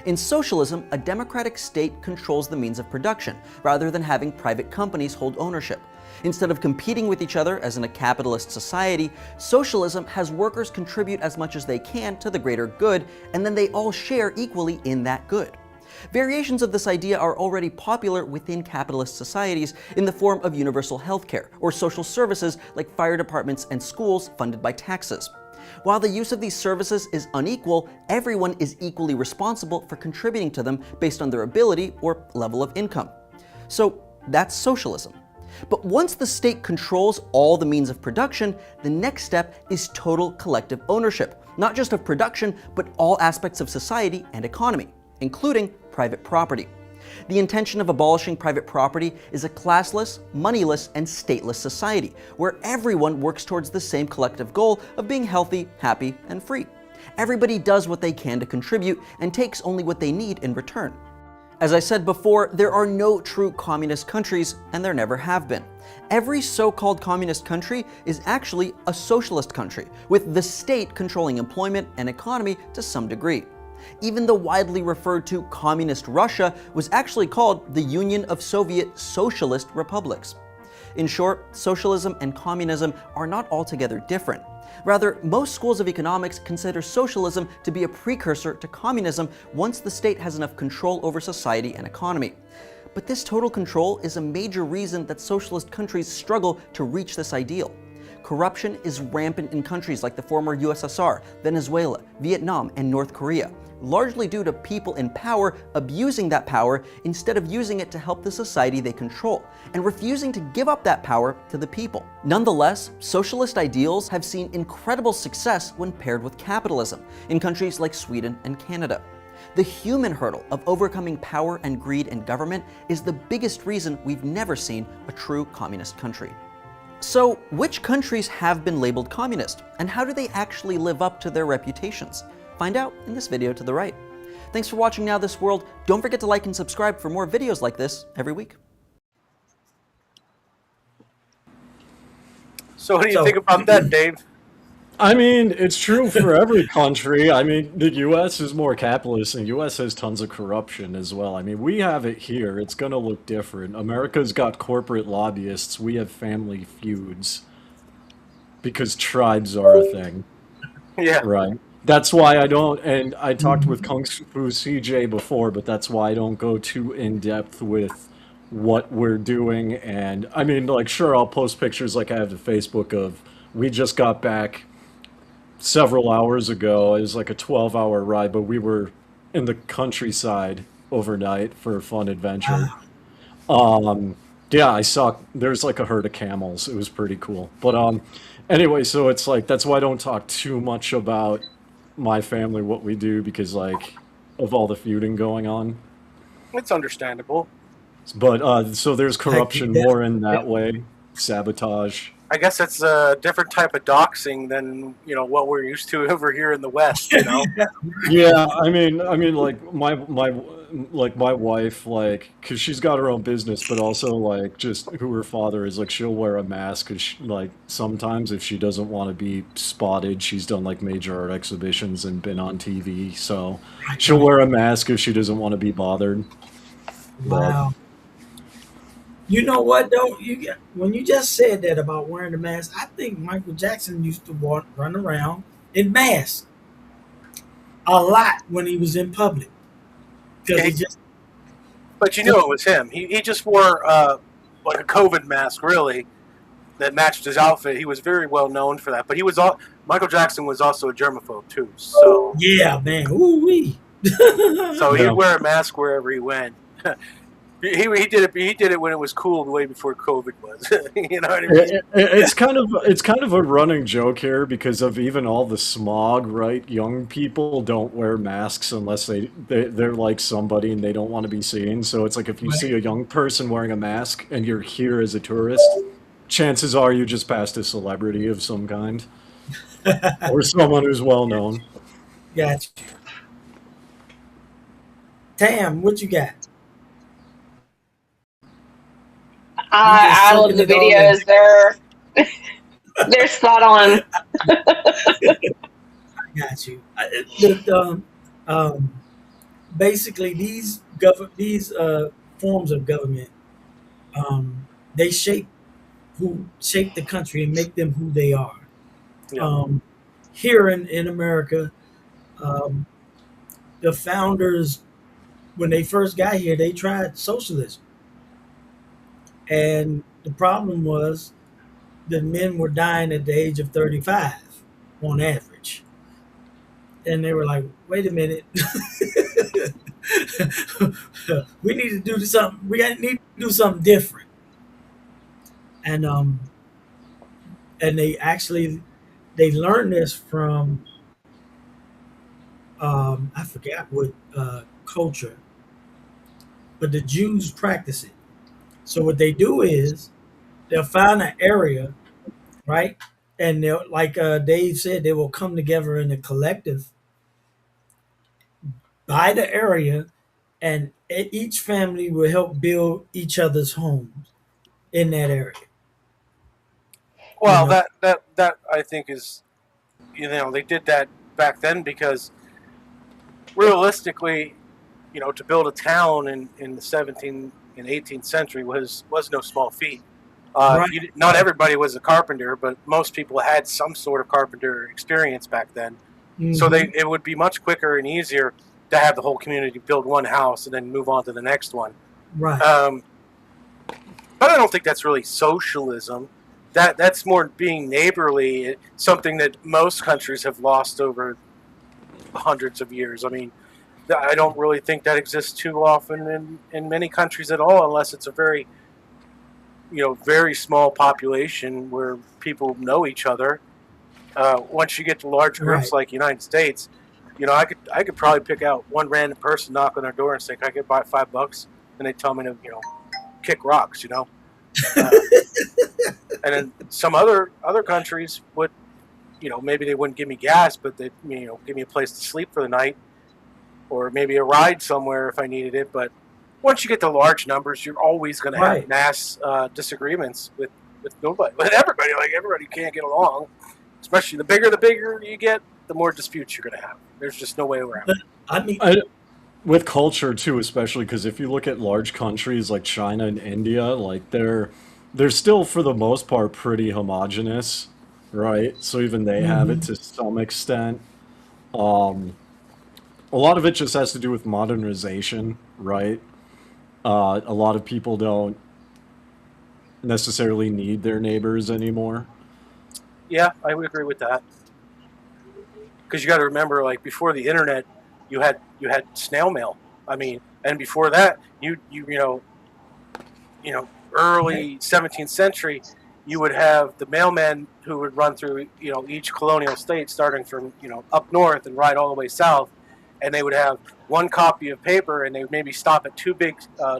In socialism, a democratic state controls the means of production, rather than having private companies hold ownership. Instead of competing with each other as in a capitalist society, socialism has workers contribute as much as they can to the greater good, and then they all share equally in that good. Variations of this idea are already popular within capitalist societies in the form of universal healthcare or social services like fire departments and schools funded by taxes. While the use of these services is unequal, everyone is equally responsible for contributing to them based on their ability or level of income. So that's socialism. But once the state controls all the means of production, the next step is total collective ownership, not just of production, but all aspects of society and economy, including private property. The intention of abolishing private property is a classless, moneyless, and stateless society, where everyone works towards the same collective goal of being healthy, happy, and free. Everybody does what they can to contribute and takes only what they need in return. As I said before, there are no true communist countries, and there never have been. Every so-called communist country is actually a socialist country, with the state controlling employment and economy to some degree. Even the widely referred to Communist Russia was actually called the Union of Soviet Socialist Republics. In short, socialism and communism are not altogether different. Rather, most schools of economics consider socialism to be a precursor to communism once the state has enough control over society and economy. But this total control is a major reason that socialist countries struggle to reach this ideal. Corruption is rampant in countries like the former USSR, Venezuela, Vietnam, and North Korea, largely due to people in power abusing that power instead of using it to help the society they control, and refusing to give up that power to the people. Nonetheless, socialist ideals have seen incredible success when paired with capitalism in countries like Sweden and Canada. The human hurdle of overcoming power and greed in government is the biggest reason we've never seen a true communist country. So, which countries have been labeled communist, and how do they actually live up to their reputations? Find out in this video to the right. Thanks for watching Now This World. Don't forget to like and subscribe for more videos like this every week. So what do you think about that, Dave? I mean, it's true for every country. I mean, the U.S. is more capitalist, and the U.S. has tons of corruption as well. I mean, we have it here. It's going to look different. America's got corporate lobbyists. We have family feuds because tribes are a thing. Yeah. Right. That's why I don't, and I talked with Kung Fu CJ before, but that's why I don't go too in-depth with what we're doing. And, I mean, like, sure, I'll post pictures like I have to Facebook of, we just got back several hours ago. It was like a 12-hour ride, but we were in the countryside overnight for a fun adventure. Yeah, I saw there's like a herd of camels. It was pretty cool. But anyway, so it's like that's why I don't talk too much about my family, what we do, because like of all the feuding going on. It's understandable. But so there's corruption more in that way, sabotage. I guess it's a different type of doxing than, you know, what we're used to over here in the West, you know? Yeah, I mean, like my wife, like, cause she's got her own business, but also like just who her father is, like she'll wear a mask, cause she, like sometimes if she doesn't want to be spotted, she's done like major art exhibitions and been on TV, so she'll wear a mask if she doesn't want to be bothered. Wow. You know what though? When you just said that about wearing the mask, I think Michael Jackson used to run around in mask a lot when he was in public because he just. But you knew it was him. He just wore like a COVID mask, really, that matched his outfit. He was very well known for that. But Michael Jackson was also a germaphobe too. So yeah, man, ooh wee. So he'd wear a mask wherever he went. He did it. He did it when it was cool, way before COVID was. You know what I mean? It's kind of a running joke here because of even all the smog, right? Young people don't wear masks unless they're like somebody and they don't want to be seen. So it's like if you see a young person wearing a mask and you're here as a tourist, chances are you just passed a celebrity of some kind or someone who's well known. Gotcha. Tam, what you got? I love the videos. They're spot on. I got you. Basically, these forms of government, they shape the country and make them who they are. Yeah. Here in America, the founders, when they first got here, they tried socialism. And the problem was the men were dying at the age of 35 on average. And they were like, wait a minute. We need to do something. We need to do something different. And they learned this from I forgot what culture, but the Jews practice it. So what they do is they'll find an area, right? And they'll, like Dave said, they will come together in a collective, buy the area, and each family will help build each other's homes in that area. Well, that I think is, they did that back then because realistically, to build a town in the 17th and 18th century was no small feat. Right. Not everybody was a carpenter, but most people had some sort of carpenter experience back then. Mm-hmm. So it would be much quicker and easier to have the whole community build one house and then move on to the next one. Right. But I don't think that's really socialism. That's more being neighborly, something that most countries have lost over hundreds of years. I mean, I don't really think that exists too often in many countries at all, unless it's a very, very small population where people know each other. Once you get to large groups like United States, I could probably pick out one random person, knock on their door and say, "Can I get by $5?" And they tell me to, kick rocks, and then some other countries would, maybe they wouldn't give me gas, but they'd, give me a place to sleep for the night, or maybe a ride somewhere if I needed it. But once you get to large numbers, you're always going to have mass disagreements with nobody, with everybody. Like everybody can't get along, especially the bigger you get, the more disputes you're going to have. There's just no way around it. With culture too, especially because if you look at large countries like China and India, like they're still for the most part pretty homogenous, right? So even they have it to some extent. A lot of it just has to do with modernization, right? A lot of people don't necessarily need their neighbors anymore. Yeah, I would agree with that. Because you got to remember, like before the internet, you had snail mail. I mean, and before that, early 17th century, you would have the mailman who would run through each colonial state, starting from up north and ride all the way south, and they would have one copy of paper, and they would maybe stop at two big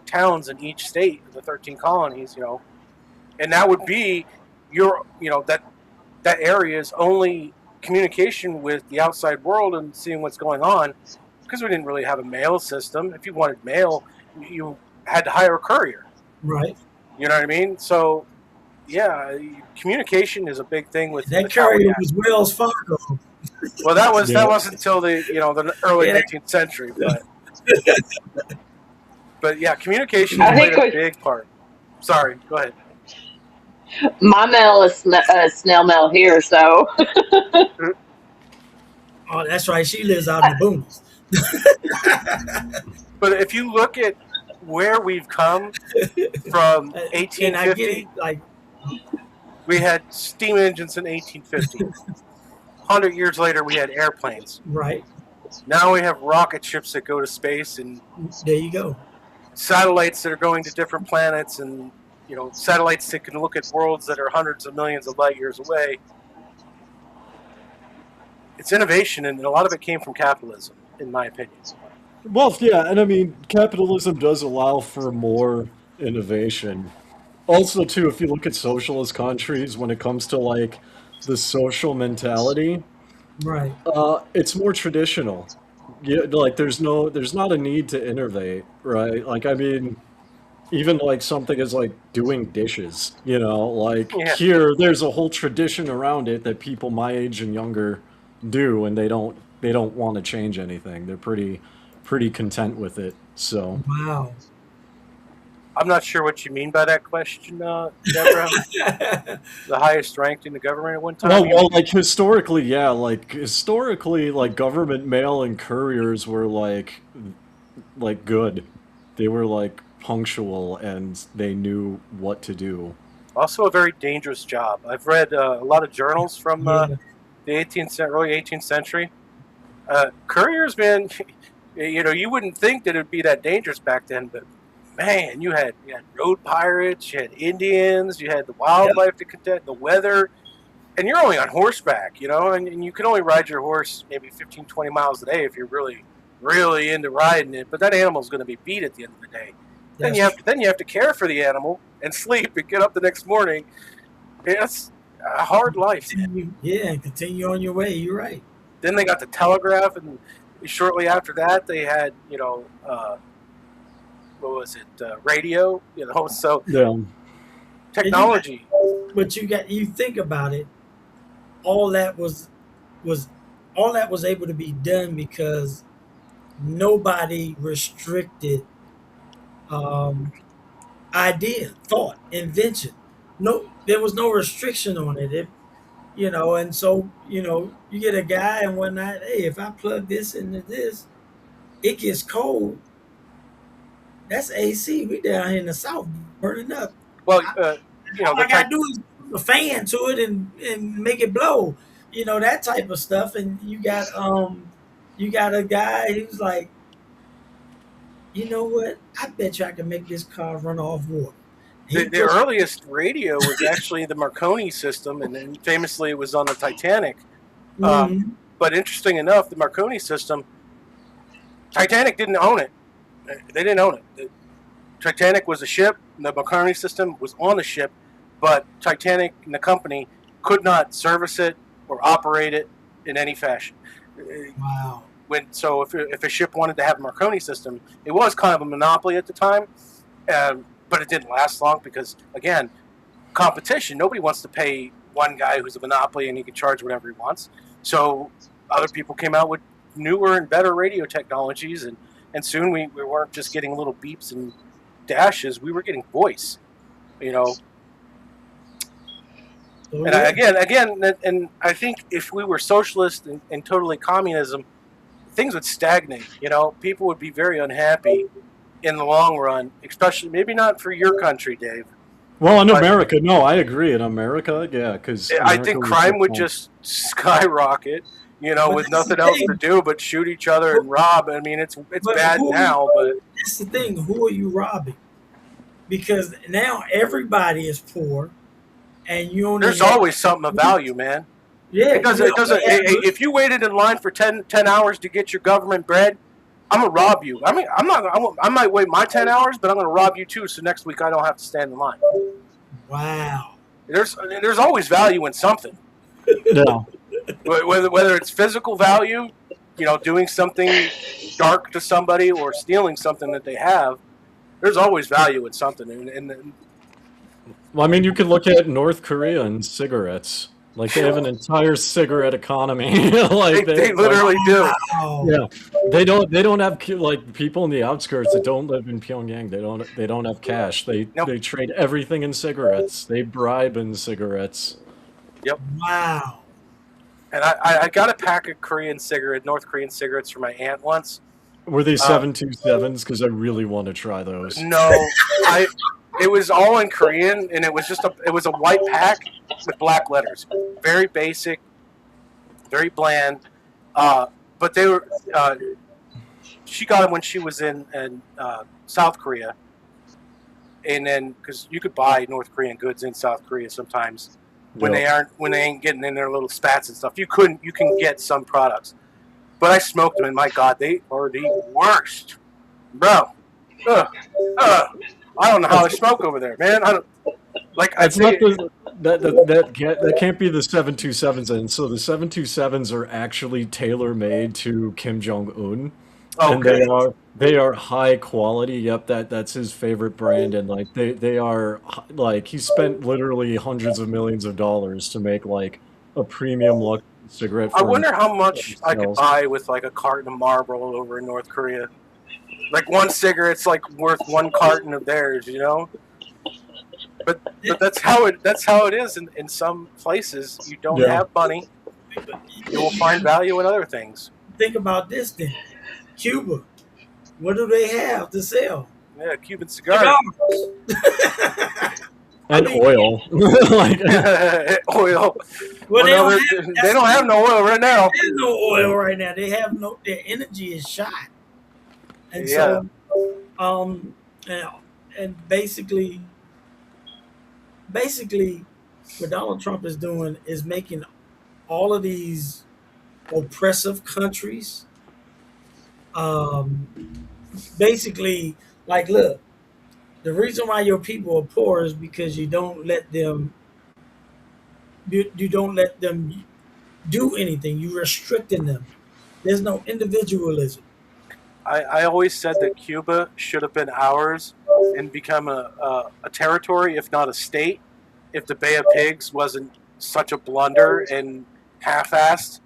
towns in each state, the 13 colonies, and that would be that area's only communication with the outside world and seeing what's going on, because we didn't really have a mail system. If you wanted mail, you had to hire a courier. Right. You know what I mean? So, yeah, communication is a big thing with that courier was Wells Fargo. Well, that wasn't until the early 19th century, but yeah, communication played a big part. Sorry, go ahead. My mail is snail mail here, so Oh, that's right. She lives out in the boonies. But if you look at where we've come from And I get it. 1850, Like, we had steam engines in 1850. 100 years later, we had airplanes. right. Now we have rocket ships that go to space and There you go. satellites that are going to different planets, and satellites that can look at worlds that are hundreds of millions of light years away. It's innovation, and a lot of it came from capitalism, in my opinion. Well, yeah, and I mean, capitalism does allow for more innovation. Also, too, if you look at socialist countries, when it comes to like the social mentality, Right. it's more traditional. Yeah, like there's not a need to innovate, right? Like, I mean, even like something as like doing dishes, like Yeah. here, there's a whole tradition around it that people my age and younger do, and they don't want to change anything. They're pretty content with it. So Wow. I'm not sure what you mean by that question, Deborah. The highest ranked in the government at one time? well, like historically, yeah, like government mail and couriers were like good. They were like punctual and they knew what to do. Also a very dangerous job. I've read a lot of journals from the early 18th century. Couriers, man, you wouldn't think that it would be that dangerous back then, but man, you had road pirates, you had Indians, you had the wildlife to contend, the weather, and you're only on horseback, and you can only ride your horse maybe 15, 20 miles a day if you're really, really into riding it. But that animal's going to be beat at the end of the day. Then you have to care for the animal and sleep and get up the next morning. It's a hard life. Yeah, and continue on your way. You're right. Then they got the telegraph, and shortly after that, they had what was it? Radio. So Yeah. technology. But you think about it. All that was able to be done because nobody restricted idea, thought, invention. No, there was no restriction on it. And so you get a guy and whatnot. Hey, if I plug this into this, it gets cold. That's AC. We down here in the South burning up. Well, all I gotta do is put a fan to it and make it blow. That type of stuff. And you got a guy who's like, you know what? I bet you I can make this car run off water. The earliest radio was actually the Marconi system, and then famously it was on the Titanic. But interesting enough, the Marconi system, Titanic didn't own it. They didn't own it. The Titanic was a ship, and the Marconi system was on the ship, but Titanic and the company could not service it or operate it in any fashion. Wow. So if a ship wanted to have a Marconi system, it was kind of a monopoly at the time, but it didn't last long because, again, competition. Nobody wants to pay one guy who's a monopoly and he can charge whatever he wants. So other people came out with newer and better radio technologies, and soon we weren't just getting little beeps and dashes. We were getting voice, And again, I think if we were socialist and totally communism, things would stagnate. People would be very unhappy in the long run, especially maybe not for your country, Dave. Well, in America, no, I agree. In America, yeah, because I think crime would just skyrocket. With nothing else to do but shoot each other and rob. I mean, it's bad now, but that's the thing. Who are you robbing? Because now everybody is poor, and you only there's always something of value, man. Yeah, it doesn't. If you waited in line for 10 hours to get your government bread, I'm gonna rob you. I mean, I might wait my 10 hours, but I'm gonna rob you too. So next week I don't have to stand in line. Wow. There's always value in something. No. Whether it's physical value, doing something dark to somebody or stealing something that they have, there's always value in something. Well, I mean, you could look at North Korea and cigarettes. Like they have an entire cigarette economy. Like they literally do. Yeah, they don't have like people in the outskirts that don't live in Pyongyang. They don't have cash. They trade everything in cigarettes. They bribe in cigarettes. Yep. Wow. And I got a pack of North Korean cigarettes for my aunt once. Were they 727s? Because I really want to try those. No, it was all in Korean, and it was a white pack with black letters. Very basic, very bland. But they were. She got them when she was in South Korea, and then because you could buy North Korean goods in South Korea sometimes when they ain't getting in their little spats and stuff. You can get some products, but I smoked them, and my God, they are the worst, bro. I don't know how I smoke over there, man. I don't like. It's not that can't be the 727s, and so the 727s are actually tailor made to Kim Jong Un, and they are high quality. Yep, that's his favorite brand, and like they are like he spent literally hundreds of millions of dollars to make like a premium luxury cigarette. I wonder how much I could buy with like a carton of Marlboro over in North Korea. Like one cigarette's like worth one carton of theirs, you know. But that's how it is in some places. You don't have money, you will find value in other things. Think about this then. Cuba, what do they have to sell? Yeah, Cuban cigars. And oil. Like, oil. Well, they don't have no oil right now. There's no oil right now. They have their energy is shot. And so, and basically, what Donald Trump is doing is making all of these oppressive countries, basically, like, look, the reason why your people are poor is because you don't let them do anything. You're restricting them. There's no individualism. I always said that Cuba should have been ours and become a territory, if not a state, if the Bay of Pigs wasn't such a blunder and half-assed.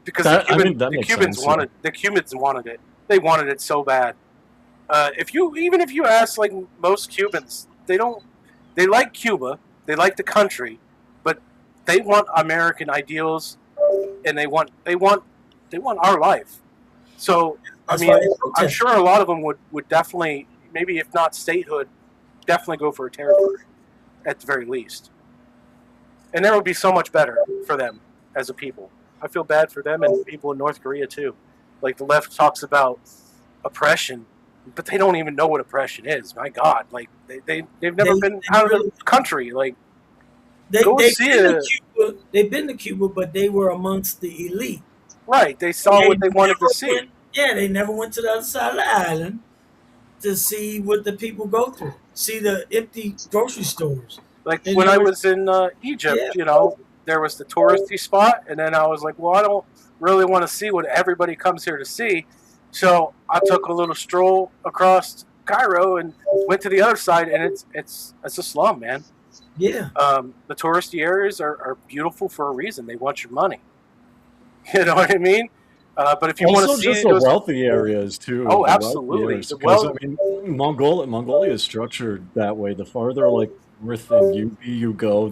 Because the Cubans wanted it. They wanted it so bad. If you ask like most Cubans, they like Cuba, they like the country, but they want American ideals, and they want our life. So, I mean, I'm sure a lot of them would definitely, maybe if not statehood, definitely go for a territory, at the very least. And that would be so much better for them as a people. I feel bad for them and people in North Korea, too. Like, the left talks about oppression, but they don't even know what oppression is. My God. Like, they've never been out of the country. Like, they've been to Cuba, but they were amongst the elite. Right, they saw what they wanted to see. They never went to the other side of the island to see what the people go through. See the empty grocery stores. Like when I was in Egypt, there was the touristy spot, and then I was like, well, I don't really want to see what everybody comes here to see. So I took a little stroll across Cairo and went to the other side, and it's a slum, man. Yeah. The touristy areas are beautiful for a reason. They want your money. You know what I mean? But if you want to see just the wealthy areas too. Oh, absolutely. Because I mean, Mongolia is structured that way. The farther like north and you go,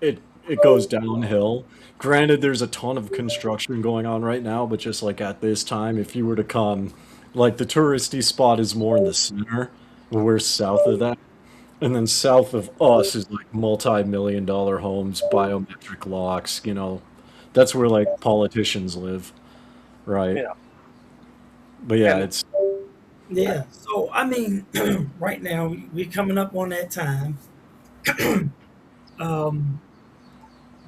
it goes downhill. Granted, there's a ton of construction going on right now, but just like at this time, if you were to come, like the touristy spot is more in the center. We're south of that. And then south of us is like multi-million-dollar homes, biometric locks, That's where like politicians live, right? Yeah. But it's So I mean, right now we're coming up on that time.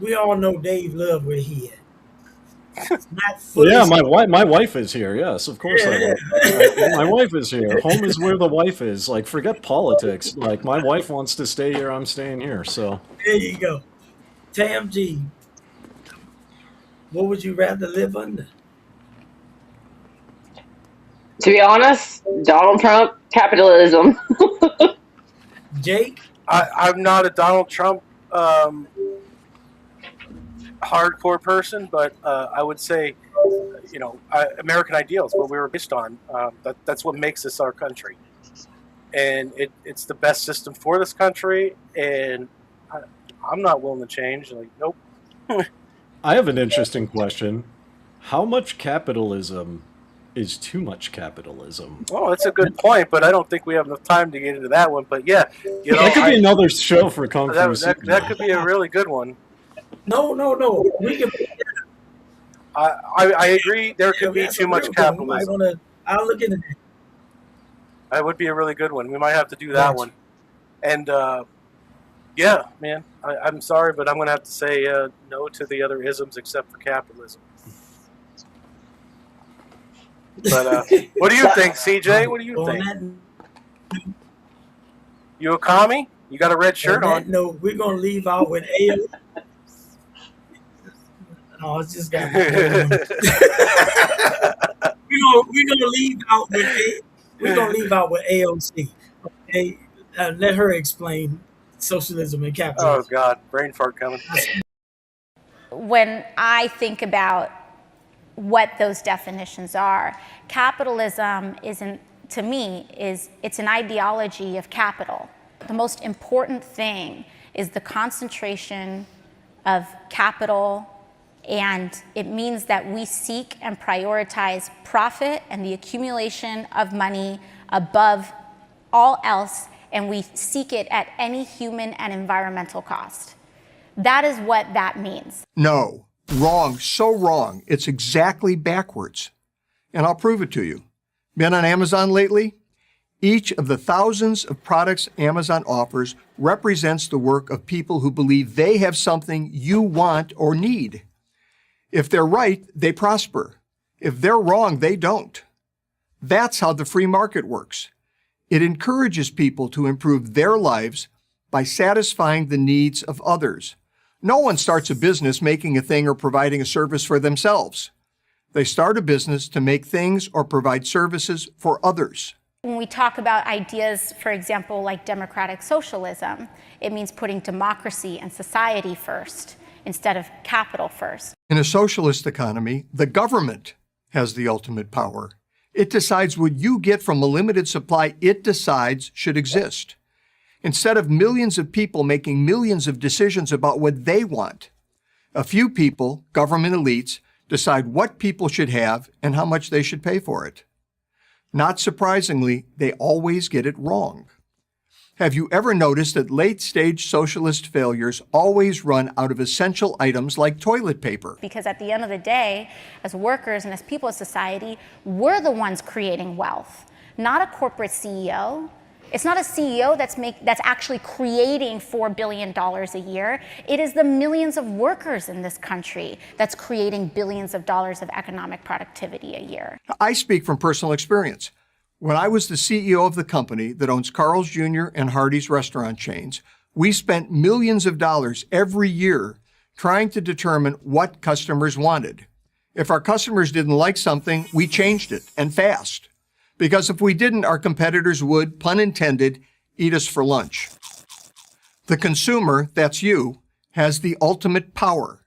We all know Dave Love where he at. My wife is here. Yes, of course. My wife is here. Home is where the wife is. Like, forget politics. Like, my wife wants to stay here. I'm staying here. So there you go. Tam G. What would you rather live under? To be honest, Donald Trump, capitalism. Jake? I'm not a Donald Trump hardcore person, but I would say, American ideals, what we were based on. That's what makes this our country, and it's the best system for this country. And I'm not willing to change. Like, nope. I have an interesting question. How much capitalism is too much capitalism? Well, that's a good point, but I don't think we have enough time to get into that one. But yeah, that could be another show for Kung Fu. That could be a really good one. No. We can. I agree. There could be too much capitalism. I'll look into it. That would be a really good one. We might have to do that one. And yeah, man, I'm sorry, but I'm going to have to say no to the other isms except for capitalism. But what do you think, CJ? What do you think? You a commie? You got a red shirt on? No, we're going to leave out with AO. No, it's just got. We're gonna leave out with AOC. Okay, let her explain socialism and capitalism. Oh God, brain fart coming. When I think about what those definitions are, capitalism it's an ideology of capital. The most important thing is the concentration of capital, and it means that we seek and prioritize profit and the accumulation of money above all else, and we seek it at any human and environmental cost. That is what that means. No, wrong, so wrong. It's exactly backwards. And I'll prove it to you. Been on Amazon lately? Each of the thousands of products Amazon offers represents the work of people who believe they have something you want or need. If they're right, they prosper. If they're wrong, they don't. That's how the free market works. It encourages people to improve their lives by satisfying the needs of others. No one starts a business making a thing or providing a service for themselves. They start a business to make things or provide services for others. When we talk about ideas, for example, like democratic socialism, it means putting democracy and society first instead of capital first. In a socialist economy, the government has the ultimate power. It decides what you get from a limited supply it decides should exist. Instead of millions of people making millions of decisions about what they want, a few people, government elites, decide what people should have and how much they should pay for it. Not surprisingly, they always get it wrong. Have you ever noticed that late-stage socialist failures always run out of essential items like toilet paper? Because at the end of the day, as workers and as people of society, we're the ones creating wealth, not a corporate CEO. It's not a CEO that's actually creating $4 billion a year. It is the millions of workers in this country that's creating billions of dollars of economic productivity a year. I speak from personal experience. When I was the CEO of the company that owns Carl's Jr. and Hardee's restaurant chains, we spent millions of dollars every year trying to determine what customers wanted. If our customers didn't like something, we changed it, and fast. Because if we didn't, our competitors would, pun intended, eat us for lunch. The consumer, that's you, has the ultimate power.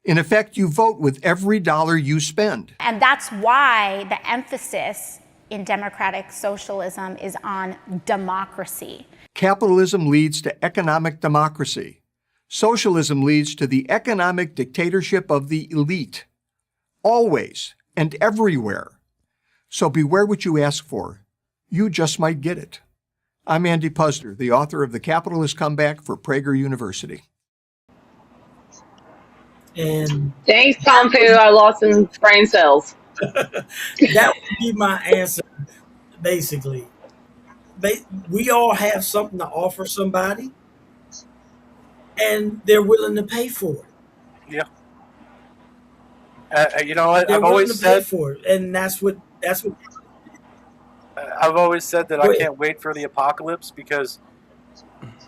In effect, you vote with every dollar you spend. And that's why the emphasis in democratic socialism is on democracy. Capitalism leads to economic democracy. Socialism leads to the economic dictatorship of the elite. Always and everywhere. So beware what you ask for. You just might get it. I'm Andy Puzder, the author of The Capitalist Comeback for Prager University. And thanks, Kung Fu. I lost some brain cells. That would be my answer, basically. We all have something to offer somebody, and they're willing to pay for it. Yeah. You know what? They're I've willing always to said pay for it, and that's what. I've always said that I can't wait for the apocalypse because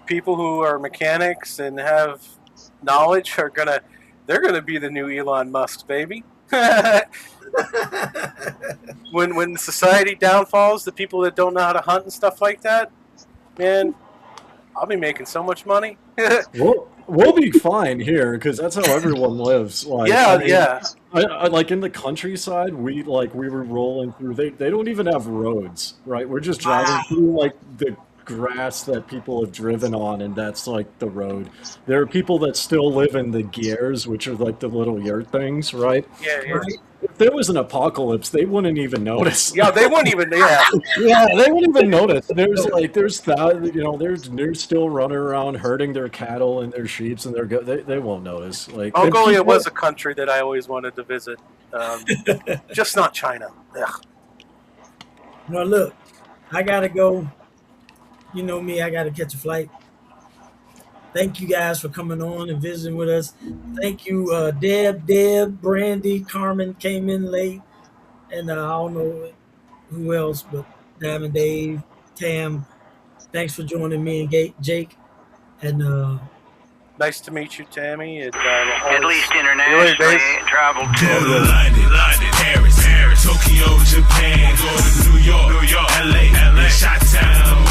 people who are mechanics and have knowledge they're gonna be the new Elon Musk, baby. when society downfalls, the people that don't know how to hunt and stuff like that, man, I'll be making so much money. We'll be fine here because that's how everyone lives. Like, yeah. I like in the countryside, we were rolling through. They don't even have roads, right? We're just driving through like the grass that people have driven on, and that's like the road. There are people that still live in the gears, which are like the little yurt things, right? Yeah. If there was an apocalypse, they wouldn't even notice. Yeah, they wouldn't even. Yeah, they wouldn't even notice. They're still running around herding their cattle and their sheep, and they won't notice. Like Mongolia was a country that I always wanted to visit, just not China. Ugh. Well, look, I gotta go. You know me, I gotta catch a flight. Thank you guys for coming on and visiting with us. Thank you, Deb, Brandy, Carmen came in late, and I don't know who else, but Diamond Dave, Tam. Thanks for joining me and Jake. And nice to meet you, Tammy. At least internationally, traveled to London, Paris, Tokyo, Japan, go to New York, LA, Chi-Town.